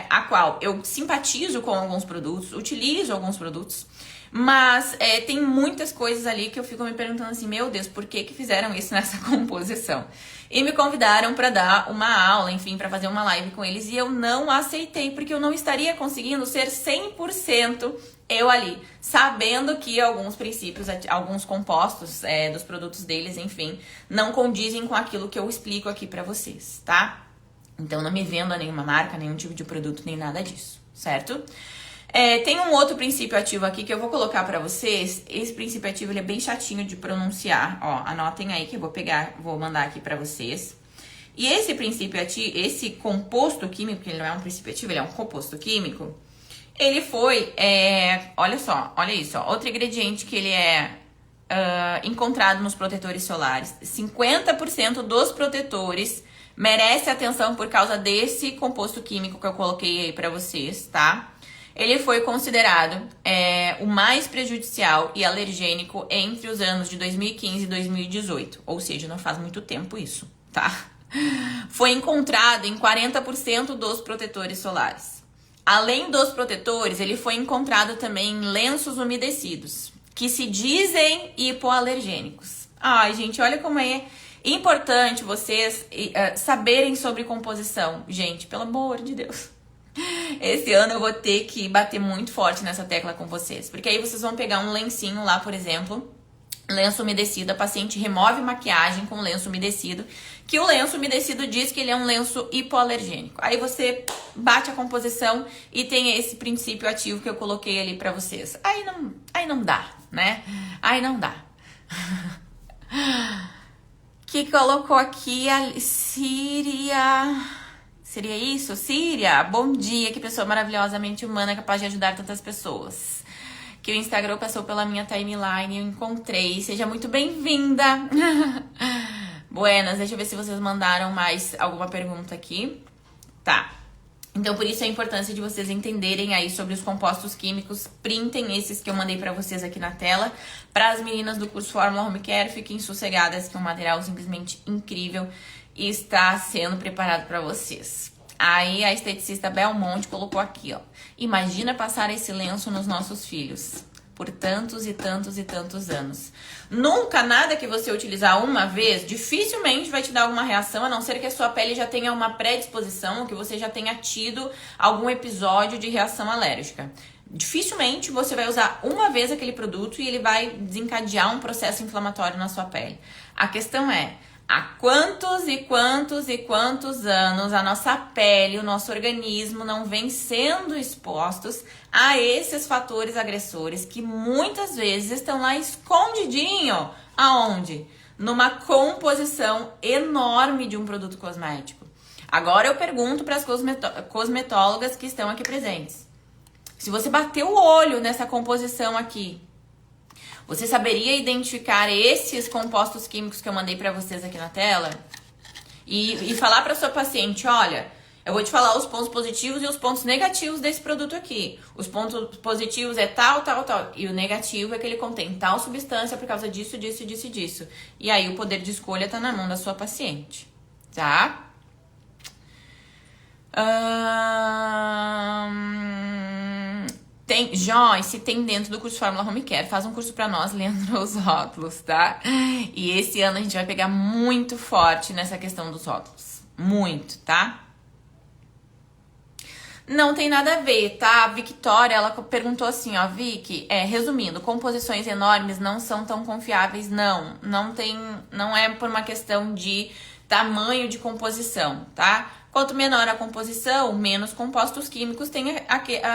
a qual eu simpatizo com alguns produtos, utilizo alguns produtos, mas tem muitas coisas ali que eu fico me perguntando assim, meu Deus, por que fizeram isso nessa composição? E me convidaram para dar uma aula, enfim, para fazer uma live com eles, e eu não aceitei, porque eu não estaria conseguindo ser 100% eu ali, sabendo que alguns princípios, alguns compostos dos produtos deles, enfim, não condizem com aquilo que eu explico aqui pra vocês, tá? Então não me vendo a nenhuma marca, nenhum tipo de produto, nem nada disso, certo? Tem um outro princípio ativo aqui que eu vou colocar pra vocês. Esse princípio ativo ele é bem chatinho de pronunciar, ó, anotem aí que eu vou mandar aqui pra vocês. E esse princípio ativo, esse composto químico, que ele não é um princípio ativo, ele é um composto químico, ele foi, olha isso, ó, outro ingrediente que ele encontrado nos protetores solares. 50% dos protetores merece atenção por causa desse composto químico que eu coloquei aí pra vocês, tá? Ele foi considerado o mais prejudicial e alergênico entre os anos de 2015 e 2018. Ou seja, não faz muito tempo isso, tá? Foi encontrado em 40% dos protetores solares. Além dos protetores, ele foi encontrado também em lenços umedecidos, que se dizem hipoalergênicos. Ai, gente, olha como é importante vocês saberem sobre composição. Gente, pelo amor de Deus. Esse ano eu vou ter que bater muito forte nessa tecla com vocês. Porque aí vocês vão pegar um lencinho lá, por exemplo, lenço umedecido, a paciente remove maquiagem com lenço umedecido, que o lenço umedecido diz que ele é um lenço hipoalergênico. Aí você bate a composição e tem esse princípio ativo que eu coloquei ali pra vocês. Aí não dá, né? Aí não dá. Que colocou aqui a Síria. Seria isso? Síria, bom dia, que pessoa maravilhosamente humana, capaz de ajudar tantas pessoas. Que o Instagram passou pela minha timeline e eu encontrei. Seja muito bem-vinda. Buenas, deixa eu ver se vocês mandaram mais alguma pergunta aqui. Tá. Então, por isso a importância de vocês entenderem aí sobre os compostos químicos. Printem esses que eu mandei pra vocês aqui na tela. Para as meninas do curso Fórmula Home Care, fiquem sossegadas que é um material simplesmente incrível e está sendo preparado pra vocês. Aí a esteticista Belmonte colocou aqui, ó. Imagina passar esse lenço nos nossos filhos por tantos e tantos e tantos anos. Nunca nada que você utilizar uma vez, dificilmente vai te dar alguma reação, a não ser que a sua pele já tenha uma predisposição, ou que você já tenha tido algum episódio de reação alérgica. Dificilmente você vai usar uma vez aquele produto e ele vai desencadear um processo inflamatório na sua pele. A questão é, há quantos e quantos e quantos anos a nossa pele, o nosso organismo não vem sendo expostos a esses fatores agressores que muitas vezes estão lá escondidinho. Aonde? Numa composição enorme de um produto cosmético. Agora eu pergunto para as cosmetólogas que estão aqui presentes. Se você bater o olho nessa composição aqui, você saberia identificar esses compostos químicos que eu mandei pra vocês aqui na tela? E falar pra sua paciente, olha, eu vou te falar os pontos positivos e os pontos negativos desse produto aqui. Os pontos positivos é tal, tal, tal. E o negativo é que ele contém tal substância por causa disso, disso, disso e disso. E aí o poder de escolha tá na mão da sua paciente, tá? Joyce, tem dentro do curso Fórmula Home Care. Faz um curso pra nós lendo os rótulos, tá? E esse ano a gente vai pegar muito forte nessa questão dos rótulos. Muito, tá? Não tem nada a ver, tá? A Victoria, ela perguntou assim, ó, Vicky, resumindo, composições enormes não são tão confiáveis, não. Não é por uma questão de tamanho de composição, tá? Quanto menor a composição, menos compostos químicos tem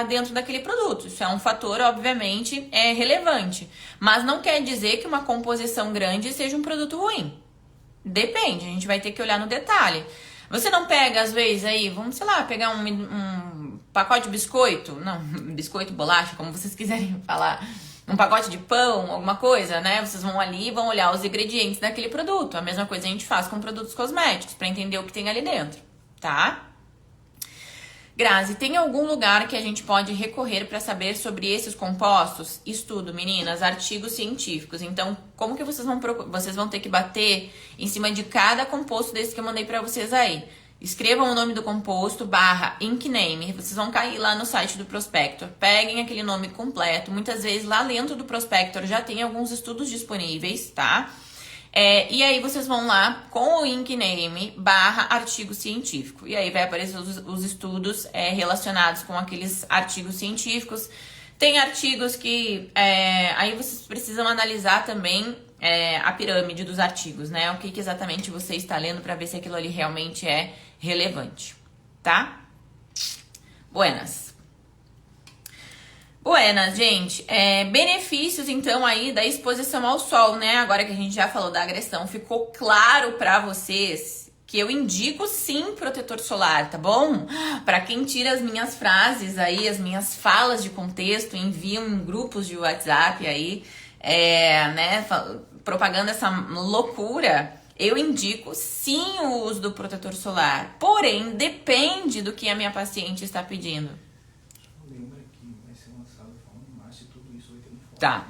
dentro daquele produto. Isso é um fator, obviamente, relevante. Mas não quer dizer que uma composição grande seja um produto ruim, Depende, a gente vai ter que olhar no detalhe. Você não pega, às vezes, aí, vamos, sei lá, pegar um pacote de biscoito, não, biscoito, bolacha, como vocês quiserem falar, um pacote de pão, alguma coisa, né? Vocês vão ali e vão olhar os ingredientes daquele produto. A mesma coisa a gente faz com produtos cosméticos, pra entender o que tem ali dentro, tá? Grazi, tem algum lugar que a gente pode recorrer para saber sobre esses compostos? Estudo, meninas, artigos científicos. Então, como que vocês vão ter que bater em cima de cada composto desse que eu mandei para vocês aí? Escrevam o nome do composto, *IncName. Vocês vão cair lá no site do Prospector. Peguem aquele nome completo. Muitas vezes lá dentro do Prospector já tem alguns estudos disponíveis, tá? E aí vocês vão lá com o IncName /artigo científico. E aí vai aparecer os estudos relacionados com aqueles artigos científicos. Tem artigos que aí vocês precisam analisar também a pirâmide dos artigos, né? O que exatamente você está lendo para ver se aquilo ali realmente é relevante, tá? Buenas, gente. Benefícios, então, aí da exposição ao sol, né? Agora que a gente já falou da agressão, ficou claro pra vocês que eu indico sim protetor solar, tá bom? Pra quem tira as minhas frases aí, as minhas falas de contexto, enviam em grupos de WhatsApp aí, né? Propagando essa loucura, eu indico sim o uso do protetor solar. Porém, depende do que a minha paciente está pedindo. Tá.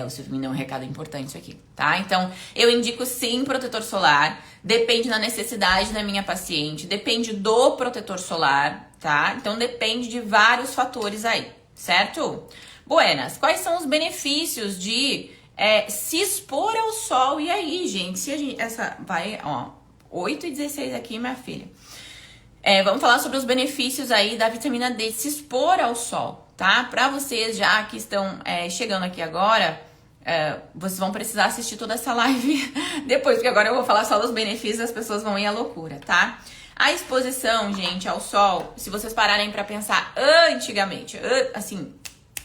O Silvio me deu um recado importante isso aqui, tá? Então, eu indico sim protetor solar. Depende da necessidade da minha paciente. Depende do protetor solar, tá? Então, depende de vários fatores aí, certo? Buenas, quais são os benefícios de se expor ao sol? E aí, gente, se a gente... Vai, 8h16 aqui, minha filha. Vamos falar sobre os benefícios aí da vitamina D, se expor ao sol, tá? Pra vocês já que estão chegando aqui agora, vocês vão precisar assistir toda essa live depois, porque agora eu vou falar só dos benefícios, as pessoas vão ir à loucura, tá? A exposição, gente, ao sol, se vocês pararem pra pensar antigamente, assim,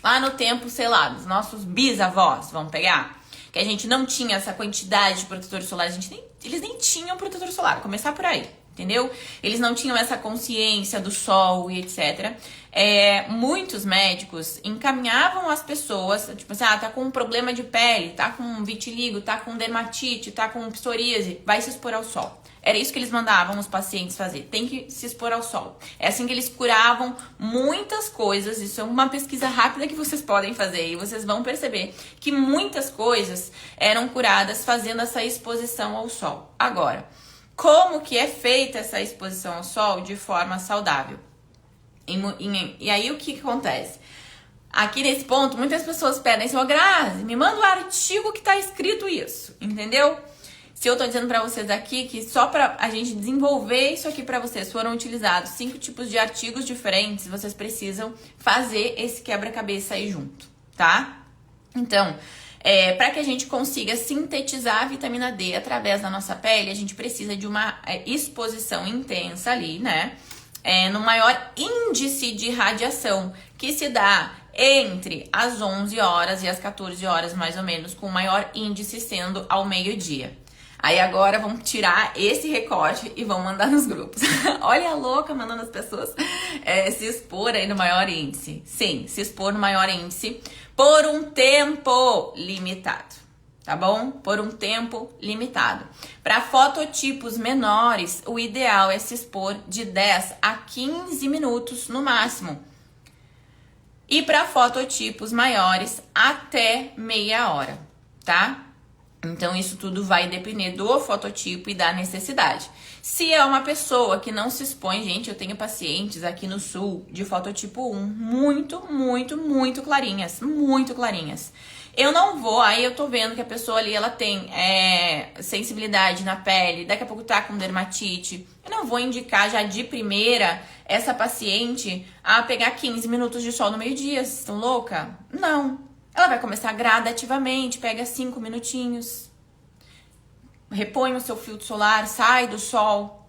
lá no tempo, sei lá, dos nossos bisavós, vamos pegar, que a gente não tinha essa quantidade de protetores solares, eles nem tinham protetor solar, começar por aí. Entendeu? Eles não tinham essa consciência do sol e etc. Muitos médicos encaminhavam as pessoas, tipo assim, tá com um problema de pele, tá com vitiligo, tá com dermatite, tá com psoríase, vai se expor ao sol. Era isso que eles mandavam os pacientes fazer, tem que se expor ao sol. É assim que eles curavam muitas coisas, isso é uma pesquisa rápida que vocês podem fazer e vocês vão perceber que muitas coisas eram curadas fazendo essa exposição ao sol. Agora, como que é feita essa exposição ao sol de forma saudável? E aí o que acontece? Aqui nesse ponto, muitas pessoas pedem assim, Grazi, me manda o artigo que tá escrito isso, entendeu? Se eu tô dizendo pra vocês aqui que só pra a gente desenvolver isso aqui pra vocês foram utilizados 5 tipos de artigos diferentes, vocês precisam fazer esse quebra-cabeça aí junto, tá? Então, para que a gente consiga sintetizar a vitamina D através da nossa pele, a gente precisa de uma exposição intensa ali, né? No maior índice de radiação, que se dá entre as 11 horas e as 14 horas, mais ou menos, com o maior índice sendo ao meio-dia. Aí agora vamos tirar esse recorte e vamos mandar nos grupos. Olha a louca mandando as pessoas se expor aí no maior índice. Sim, se expor no maior índice por um tempo limitado, tá bom? Por um tempo limitado. Para fototipos menores, o ideal é se expor de 10 a 15 minutos no máximo. E para fototipos maiores, até meia hora, tá? Então, isso tudo vai depender do fototipo e da necessidade. Se é uma pessoa que não se expõe, gente, eu tenho pacientes aqui no sul de fototipo 1, muito clarinhas, muito clarinhas. Eu não vou, aí eu tô vendo que a pessoa ali, ela tem sensibilidade na pele, daqui a pouco tá com dermatite. Eu não vou indicar já de primeira essa paciente a pegar 15 minutos de sol no meio-dia, vocês estão louca? Não. Ela vai começar gradativamente, pega 5 minutinhos, repõe o seu filtro solar, sai do sol.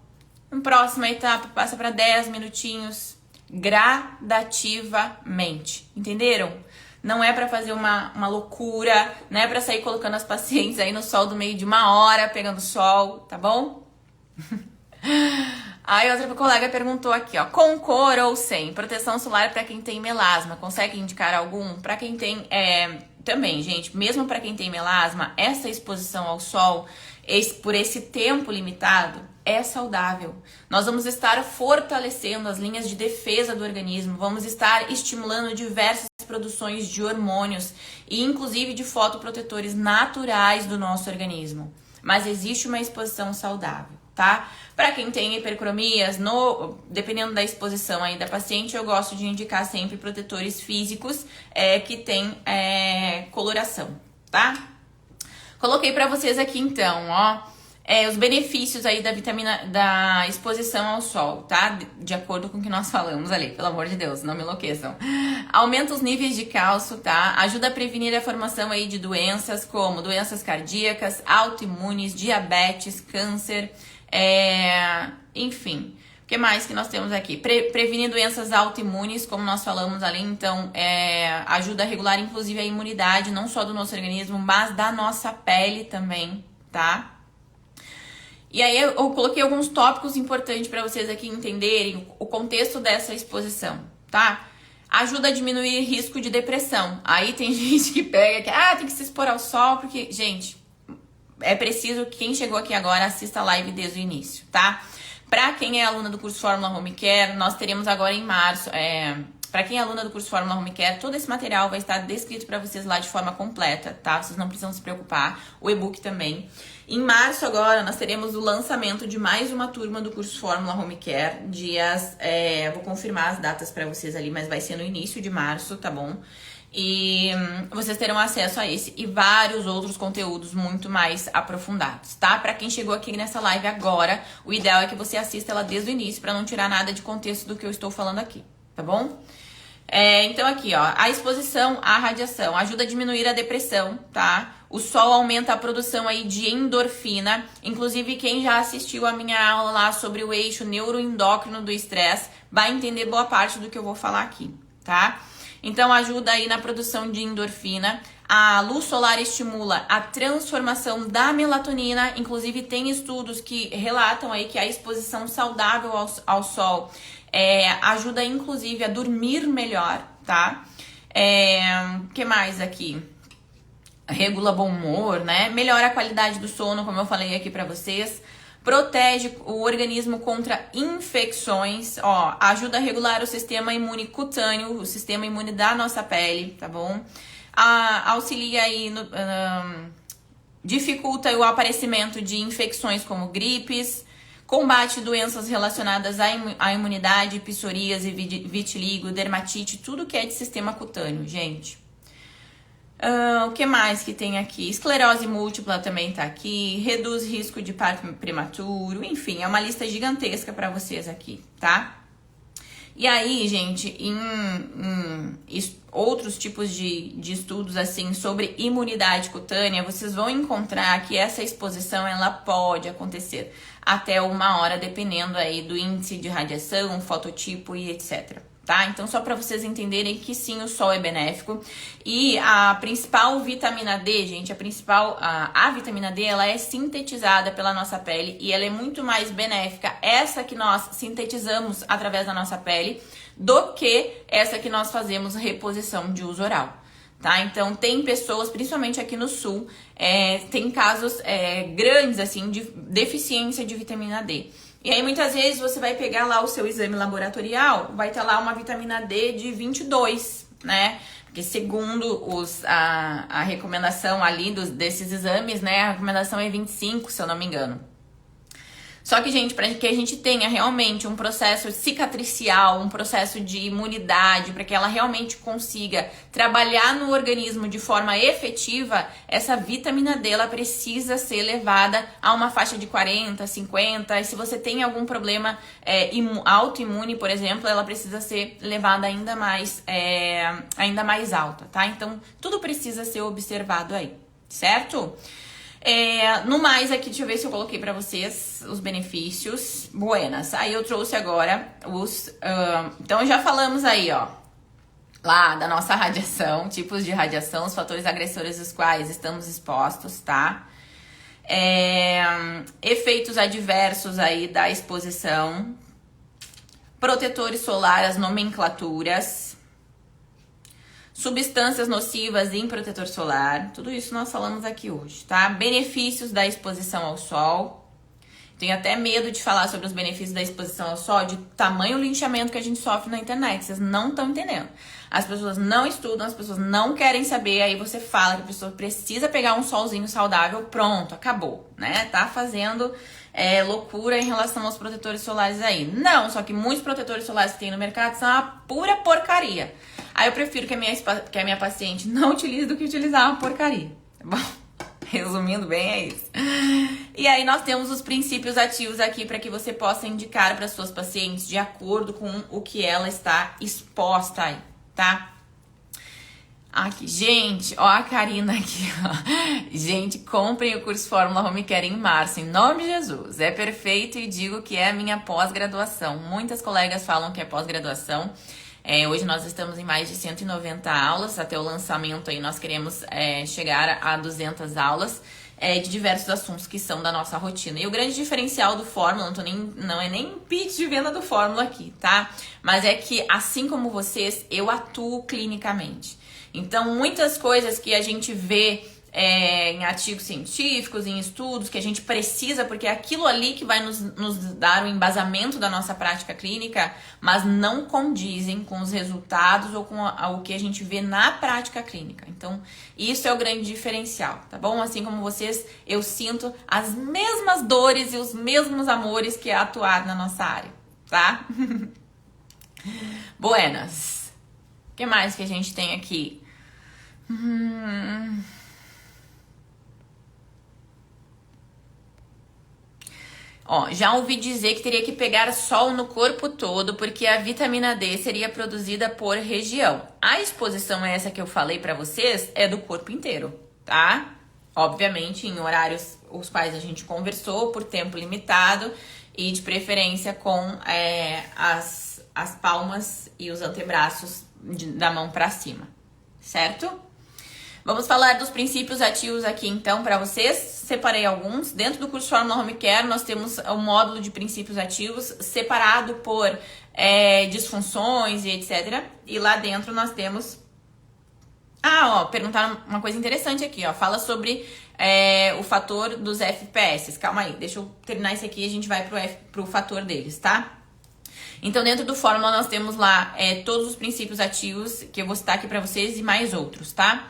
Na próxima etapa, passa para 10 minutinhos, gradativamente. Entenderam? Não é pra fazer uma loucura, não é pra sair colocando as pacientes aí no sol do meio de 1 hora, pegando sol, tá bom? Aí outra colega perguntou aqui, ó, com cor ou sem? Proteção solar para quem tem melasma, consegue indicar algum? Para quem tem, também, gente, mesmo para quem tem melasma, essa exposição ao sol, por esse tempo limitado, é saudável. Nós vamos estar fortalecendo as linhas de defesa do organismo, vamos estar estimulando diversas produções de hormônios e inclusive de fotoprotetores naturais do nosso organismo. Mas existe uma exposição saudável, tá? Para quem tem hipercromias, dependendo da exposição aí da paciente, eu gosto de indicar sempre protetores físicos que tem coloração, tá? Coloquei para vocês aqui então, ó, os benefícios aí da exposição ao sol, tá? De acordo com o que nós falamos ali, pelo amor de Deus, não me enlouqueçam. Aumenta os níveis de cálcio, tá? Ajuda a prevenir a formação aí de doenças como doenças cardíacas, autoimunes, diabetes, câncer, enfim. O que mais que nós temos aqui? Prevenir doenças autoimunes, como nós falamos ali, então ajuda a regular inclusive a imunidade, não só do nosso organismo, mas da nossa pele também, tá? E aí eu coloquei alguns tópicos importantes para vocês aqui entenderem o contexto dessa exposição, tá? Ajuda a diminuir risco de depressão. Aí tem gente que pega que tem que se expor ao sol, porque, gente, é preciso que quem chegou aqui agora assista a live desde o início, tá? Para quem é aluna do curso Fórmula Home Care, nós teremos agora em março, para quem é aluna do curso Fórmula Home Care, todo esse material vai estar descrito para vocês lá de forma completa, tá? Vocês não precisam se preocupar, o e-book também. Em março agora, nós teremos o lançamento de mais uma turma do curso Fórmula Home Care, vou confirmar as datas para vocês ali, mas vai ser no início de março, tá bom? E vocês terão acesso a esse e vários outros conteúdos muito mais aprofundados, tá? Para quem chegou aqui nessa live agora, o ideal é que você assista ela desde o início para não tirar nada de contexto do que eu estou falando aqui, tá bom? Então aqui, ó, a exposição à radiação ajuda a diminuir a depressão, tá? O sol aumenta a produção aí de endorfina, inclusive quem já assistiu a minha aula lá sobre o eixo neuroendócrino do estresse vai entender boa parte do que eu vou falar aqui, tá? Então ajuda aí na produção de endorfina. A luz solar estimula a transformação da melatonina, inclusive tem estudos que relatam aí que a exposição saudável ao sol ajuda inclusive a dormir melhor, tá? O que mais aqui? Regula bom humor, né? Melhora a qualidade do sono, como eu falei aqui pra vocês. Protege o organismo contra infecções, ó, ajuda a regular o sistema imune cutâneo, o sistema imune da nossa pele, tá bom? Auxilia aí, dificulta o aparecimento de infecções como gripes, combate doenças relacionadas à imunidade, psoríase, vitiligo, dermatite, tudo que é de sistema cutâneo, gente. O que mais que tem aqui? Esclerose múltipla também tá aqui, reduz risco de parto prematuro, enfim, é uma lista gigantesca para vocês aqui, tá? E aí, gente, em outros tipos de estudos assim sobre imunidade cutânea, vocês vão encontrar que essa exposição ela pode acontecer até 1 hora, dependendo aí do índice de radiação, fototipo e etc. Tá? Então, só para vocês entenderem que sim, o sol é benéfico. E a principal vitamina D, gente, a vitamina D, ela é sintetizada pela nossa pele e ela é muito mais benéfica, essa que nós sintetizamos através da nossa pele, do que essa que nós fazemos reposição de uso oral. Tá? Então, tem pessoas, principalmente aqui no sul, tem casos grandes, assim, de deficiência de vitamina D. E aí, muitas vezes, você vai pegar lá o seu exame laboratorial, vai ter lá uma vitamina D de 22, né? Porque segundo a recomendação ali desses exames, né? A recomendação é 25, se eu não me engano. Só que, gente, para que a gente tenha realmente um processo cicatricial, um processo de imunidade, para que ela realmente consiga trabalhar no organismo de forma efetiva, essa vitamina D, ela precisa ser levada a uma faixa de 40, 50. E se você tem algum problema autoimune, por exemplo, ela precisa ser levada ainda mais alta, tá? Então, tudo precisa ser observado aí, certo? No mais aqui, deixa eu ver se eu coloquei pra vocês os benefícios. Buenas. Aí eu trouxe agora então já falamos aí, ó, lá da nossa radiação, tipos de radiação, os fatores agressores aos quais estamos expostos, tá? Efeitos adversos aí da exposição, protetores solares, as nomenclaturas, substâncias nocivas em protetor solar, tudo isso nós falamos aqui hoje, tá? Benefícios da exposição ao sol. Tenho até medo de falar sobre os benefícios da exposição ao sol, de tamanho linchamento que a gente sofre na internet. Vocês não estão entendendo. As pessoas não estudam, as pessoas não querem saber. Aí você fala que a pessoa precisa pegar um solzinho saudável, pronto, acabou, né? Tá fazendo loucura em relação aos protetores solares aí. Não, só que muitos protetores solares que tem no mercado são uma pura porcaria. Aí eu prefiro que a minha paciente não utilize do que utilizar uma porcaria, tá bom? Resumindo bem, é isso. E aí nós temos os princípios ativos aqui para que você possa indicar para suas pacientes de acordo com o que ela está exposta aí, tá? Aqui, gente, ó a Karina aqui, ó. Gente, comprem o curso Fórmula Home Care em março, em nome de Jesus. É perfeito e digo que é a minha pós-graduação. Muitas colegas falam que é pós-graduação. Hoje nós estamos em mais de 190 aulas, até o lançamento aí nós queremos chegar a 200 aulas de diversos assuntos que são da nossa rotina. E o grande diferencial do Fórmula, não é nem pitch de venda do Fórmula aqui, tá? Mas é que, assim como vocês, eu atuo clinicamente. Então, muitas coisas que a gente vê em artigos científicos, em estudos, que a gente precisa, porque é aquilo ali que vai nos dar o embasamento da nossa prática clínica, mas não condizem com os resultados ou com o que a gente vê na prática clínica. Então, isso é o grande diferencial, tá bom? Assim como vocês, eu sinto as mesmas dores e os mesmos amores que é atuar na nossa área, tá? Buenas. O que mais que a gente tem aqui? Ó, já ouvi dizer que teria que pegar sol no corpo todo, porque a vitamina D seria produzida por região. A exposição essa que eu falei pra vocês é do corpo inteiro, tá? Obviamente em horários os quais a gente conversou, por tempo limitado e de preferência com as palmas e os antebraços da mão pra cima, certo? Vamos falar dos princípios ativos aqui então para vocês. Separei alguns. Dentro do curso Fórmula Home Care nós temos um módulo de princípios ativos separado por disfunções e etc. E lá dentro nós temos... perguntaram uma coisa interessante aqui, ó. Fala sobre o fator dos FPS. Calma aí, deixa eu terminar esse aqui e a gente vai pro fator deles, tá? Então, dentro do Fórmula nós temos lá todos os princípios ativos que eu vou citar aqui para vocês e mais outros, tá?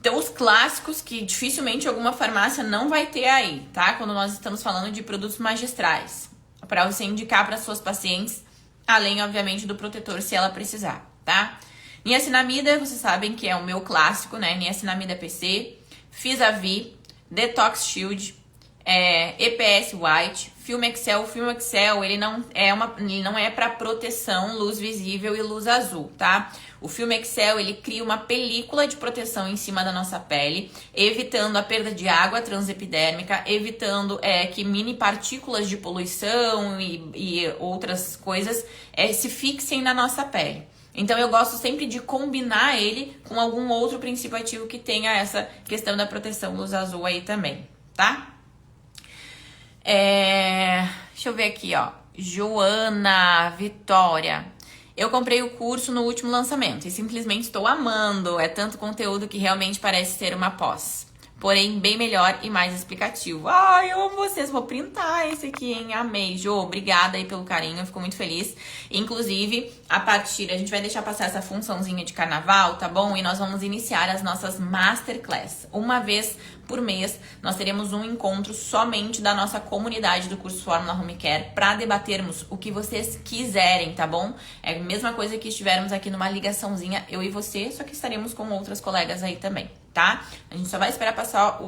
Então, os clássicos que dificilmente alguma farmácia não vai ter aí, tá? Quando nós estamos falando de produtos magistrais. Para você indicar para suas pacientes, além, obviamente, do protetor, se ela precisar, tá? Niacinamida, vocês sabem que é o meu clássico, né? Niacinamida PC, Fisavi, Detox Shield, EPS White, Filme Excel. O Filme Excel, ele não é para proteção, luz visível e luz azul, tá? O Filme Excel, ele cria uma película de proteção em cima da nossa pele, evitando a perda de água transepidérmica, evitando que mini partículas de poluição e outras coisas se fixem na nossa pele. Então, eu gosto sempre de combinar ele com algum outro princípio ativo que tenha essa questão da proteção luz azul aí também, tá? Deixa eu ver aqui, ó. Joana Vitória. Eu comprei o curso no último lançamento e simplesmente estou amando. É tanto conteúdo que realmente parece ser uma pós. Porém, bem melhor e mais explicativo. Ai, eu amo vocês. Vou printar esse aqui, hein? Amei. Jô, obrigada aí pelo carinho. Eu fico muito feliz. Inclusive, a gente vai deixar passar essa funçãozinha de carnaval, tá bom? E nós vamos iniciar as nossas masterclass. Uma vez por mês, nós teremos um encontro somente da nossa comunidade do curso Fórmula Home Care para debatermos o que vocês quiserem, tá bom? É a mesma coisa que estivermos aqui numa ligaçãozinha, eu e você, só que estaremos com outras colegas aí também, tá? A gente só vai esperar passar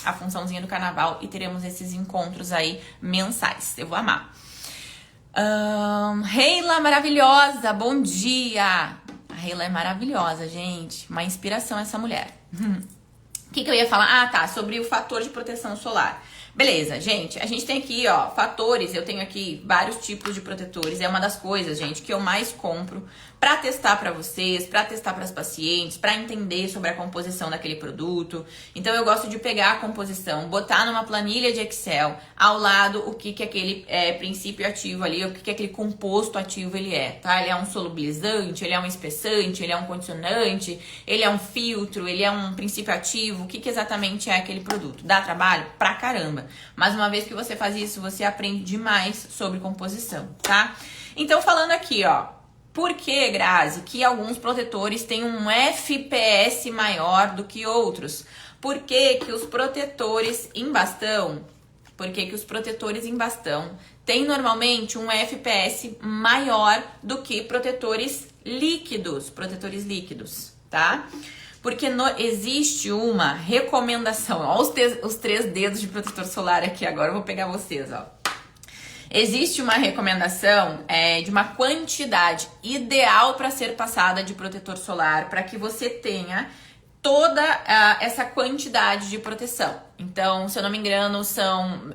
a funçãozinha do carnaval e teremos esses encontros aí mensais. Eu vou amar. Reila maravilhosa, bom dia! A Reila é maravilhosa, gente. Uma inspiração essa mulher. que eu ia falar? Ah, tá, sobre o fator de proteção solar. Beleza, gente, a gente tem aqui, ó, fatores, eu tenho aqui vários tipos de protetores, é uma das coisas, gente, que eu mais compro pra testar pra vocês, pra testar pras pacientes, pra entender sobre a composição daquele produto. Então eu gosto de pegar a composição, botar numa planilha de Excel, ao lado o que aquele princípio ativo ali, o que aquele composto ativo ele é, tá? Ele é um solubilizante, ele é um espessante, ele é um condicionante, ele é um filtro, ele é um princípio ativo, o que exatamente é aquele produto. Dá trabalho? Pra caramba. Mas uma vez que você faz isso, você aprende demais sobre composição, tá? Então, falando aqui, ó, por que, Grazi, que alguns protetores têm um FPS maior do que outros? Por que os protetores em bastão, têm normalmente um FPS maior do que protetores líquidos, tá? Porque existe uma recomendação. Olha os 3 dedos de protetor solar aqui agora. Eu vou pegar vocês, ó. Existe uma recomendação de uma quantidade ideal para ser passada de protetor solar para que você tenha toda essa quantidade de proteção. Então, se eu não me engano, são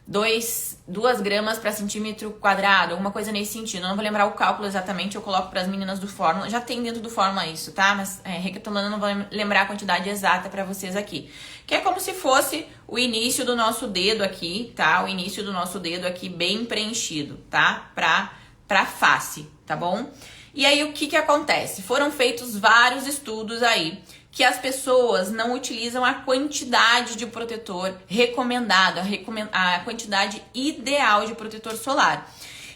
2 gramas para centímetro quadrado, alguma coisa nesse sentido. Eu não vou lembrar o cálculo exatamente, eu coloco para as meninas do Fórmula. Já tem dentro do Fórmula isso, tá? Mas recapitulando, eu não vou lembrar a quantidade exata para vocês aqui. Que é como se fosse o início do nosso dedo aqui, tá? O início do nosso dedo aqui bem preenchido, tá? Pra face, tá bom? E aí, o que acontece? Foram feitos vários estudos aí que as pessoas não utilizam a quantidade de protetor recomendado, a quantidade ideal de protetor solar.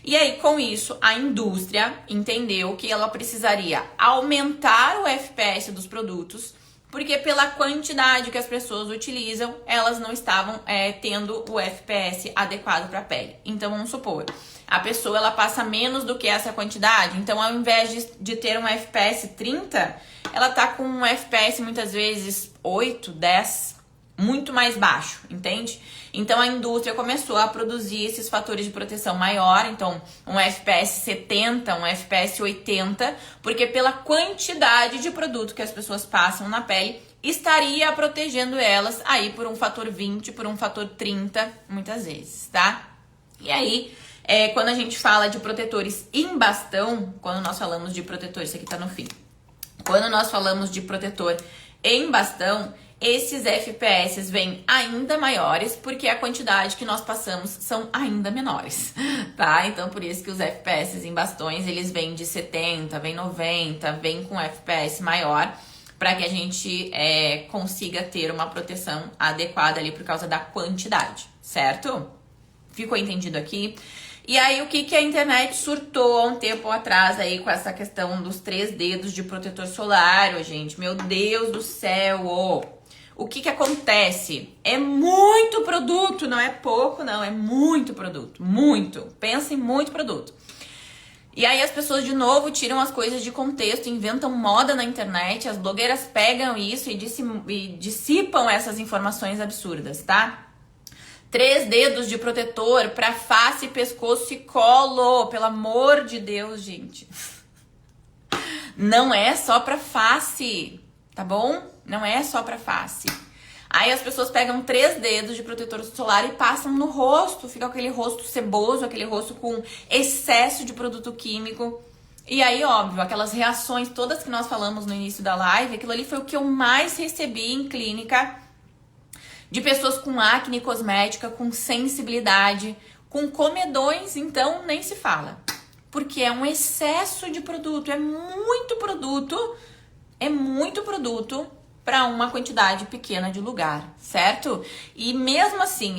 E aí, com isso, a indústria entendeu que ela precisaria aumentar o FPS dos produtos, porque pela quantidade que as pessoas utilizam, elas não estavam tendo o FPS adequado para a pele. Então, vamos supor, a pessoa ela passa menos do que essa quantidade, então ao invés de ter um FPS 30, ela tá com um FPS muitas vezes 8, 10, muito mais baixo, entende? Então a indústria começou a produzir esses fatores de proteção maior, então um FPS 70, um FPS 80, porque pela quantidade de produto que as pessoas passam na pele, estaria protegendo elas aí por um fator 20, por um fator 30, muitas vezes, tá? E aí, quando a gente fala de protetores em bastão, quando nós falamos de protetor, isso aqui tá no fim. Quando nós falamos de protetor em bastão, esses FPS vêm ainda maiores porque a quantidade que nós passamos são ainda menores, tá? Então, por isso que os FPS em bastões, eles vêm de 70, vêm 90, vêm com FPS maior para que a gente consiga ter uma proteção adequada ali por causa da quantidade, certo? Ficou entendido aqui? E aí, o que a internet surtou há um tempo atrás aí com essa questão dos 3 dedos de protetor solar, gente? Meu Deus do céu! O que acontece? É muito produto, não é pouco, não. É muito produto, muito. Pensa em muito produto. E aí as pessoas, de novo, tiram as coisas de contexto, inventam moda na internet, as blogueiras pegam isso e dissipam essas informações absurdas, tá? 3 dedos de protetor para face, pescoço e colo. Pelo amor de Deus, gente. Não é só para face, tá bom? Não é só para face. Aí as pessoas pegam 3 dedos de protetor solar e passam no rosto. Fica aquele rosto ceboso, aquele rosto com excesso de produto químico. E aí, óbvio, aquelas reações todas que nós falamos no início da live, aquilo ali foi o que eu mais recebi em clínica, de pessoas com acne cosmética, com sensibilidade, com comedões, então nem se fala. Porque é um excesso de produto, é muito produto para uma quantidade pequena de lugar, certo? E mesmo assim,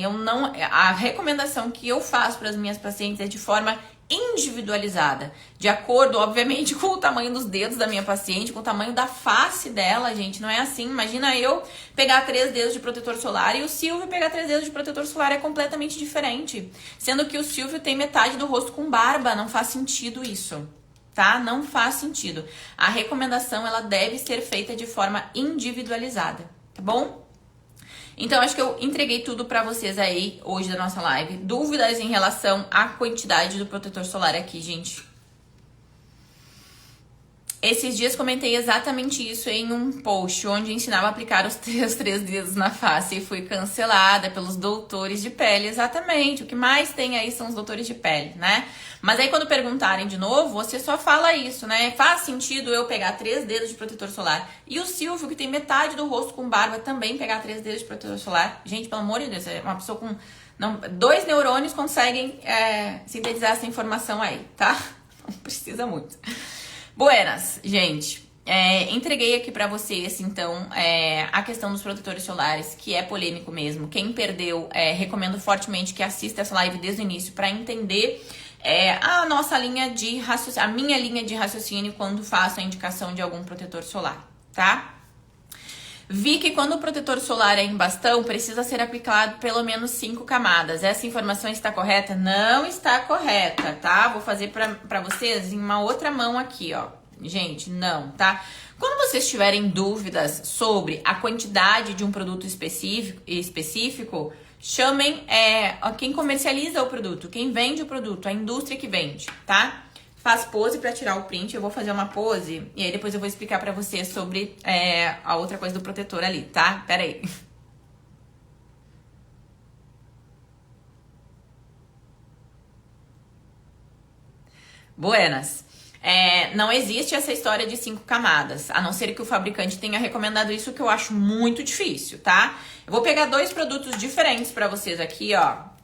a recomendação que eu faço para as minhas pacientes é de forma individualizada, de acordo, obviamente, com o tamanho dos dedos da minha paciente, com o tamanho da face dela, gente. Não é assim. Imagina eu pegar 3 dedos de protetor solar e o Silvio pegar 3 dedos de protetor solar, é completamente diferente. Sendo que o Silvio tem metade do rosto com barba, não faz sentido isso, tá? Não faz sentido. A recomendação, ela deve ser feita de forma individualizada, tá bom? Então, acho que eu entreguei tudo pra vocês aí hoje da nossa live. Dúvidas em relação à quantidade do protetor solar aqui, gente? Esses dias comentei exatamente isso em um post, onde ensinava a aplicar os três dedos na face e fui cancelada pelos doutores de pele, exatamente. O que mais tem aí são os doutores de pele, né? Mas aí quando perguntarem de novo, você só fala isso, né? Faz sentido eu pegar 3 dedos de protetor solar? E o Silvio, que tem metade do rosto com barba, também pegar 3 dedos de protetor solar? Gente, pelo amor de Deus, é uma pessoa com... Não, 2 neurônios conseguem sintetizar essa informação aí, tá? Não precisa muito. Buenas, gente, entreguei aqui pra vocês, então, a questão dos protetores solares, que é polêmico mesmo. Quem perdeu, recomendo fortemente que assista essa live desde o início pra entender a nossa linha de raciocínio, a minha linha de raciocínio quando faço a indicação de algum protetor solar, tá? Vi que quando o protetor solar é em bastão, precisa ser aplicado pelo menos 5 camadas. Essa informação está correta? Não está correta, tá? Vou fazer pra vocês em uma outra mão aqui, ó. Gente, não, tá? Quando vocês tiverem dúvidas sobre a quantidade de um produto específico, chamem quem comercializa o produto, quem vende o produto, a indústria que vende, tá? Faz pose pra tirar o print, eu vou fazer uma pose e aí depois eu vou explicar pra vocês sobre a outra coisa do protetor ali, tá? Pera aí. Buenas. Não existe essa história de 5 camadas, a não ser que o fabricante tenha recomendado isso, que eu acho muito difícil, tá? Eu vou pegar 2 produtos diferentes pra vocês aqui, ó.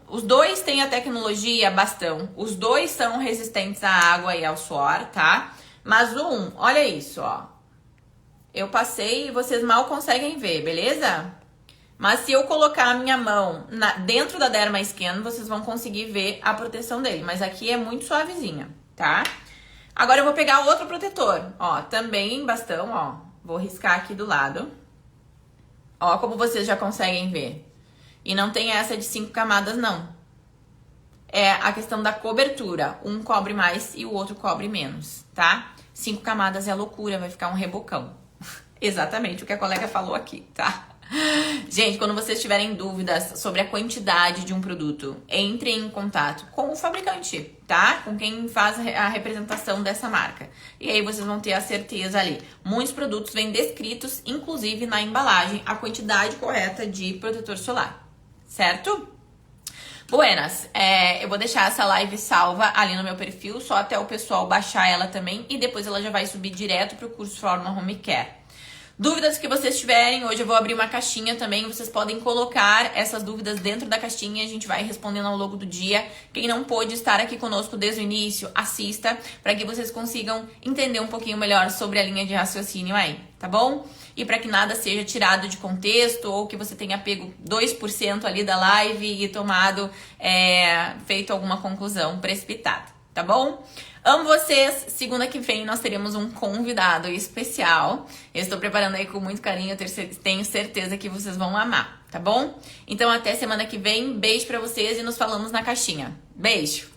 Os 2 têm a tecnologia bastão, os 2 são resistentes à água e ao suor, tá? Mas olha isso, ó. Eu passei e vocês mal conseguem ver, beleza? Mas se eu colocar a minha mão dentro da Derma Skin, vocês vão conseguir ver a proteção dele. Mas aqui é muito suavezinha, tá? Agora eu vou pegar outro protetor, ó, também em bastão, ó. Vou riscar aqui do lado. Ó, como vocês já conseguem ver. E não tem essa de 5 camadas, não. É a questão da cobertura. Um cobre mais e o outro cobre menos, tá? 5 camadas é loucura, vai ficar um rebocão. Exatamente o que a colega falou aqui, tá? Gente, quando vocês tiverem dúvidas sobre a quantidade de um produto, entrem em contato com o fabricante, tá? Com quem faz a representação dessa marca. E aí vocês vão ter a certeza ali. Muitos produtos vêm descritos, inclusive na embalagem, a quantidade correta de protetor solar. Certo? Buenas, eu vou deixar essa live salva ali no meu perfil, só até o pessoal baixar ela também e depois ela já vai subir direto pro curso Forma Home Care. Dúvidas que vocês tiverem, hoje eu vou abrir uma caixinha também, vocês podem colocar essas dúvidas dentro da caixinha e a gente vai respondendo ao longo do dia. Quem não pôde estar aqui conosco desde o início, assista, para que vocês consigam entender um pouquinho melhor sobre a linha de raciocínio aí, tá bom? E para que nada seja tirado de contexto ou que você tenha pego 2% ali da live e tomado, feito alguma conclusão precipitada, tá bom? Amo vocês. Segunda que vem nós teremos um convidado especial. Eu estou preparando aí com muito carinho. Eu tenho certeza que vocês vão amar, tá bom? Então até semana que vem. Beijo pra vocês e nos falamos na caixinha. Beijo!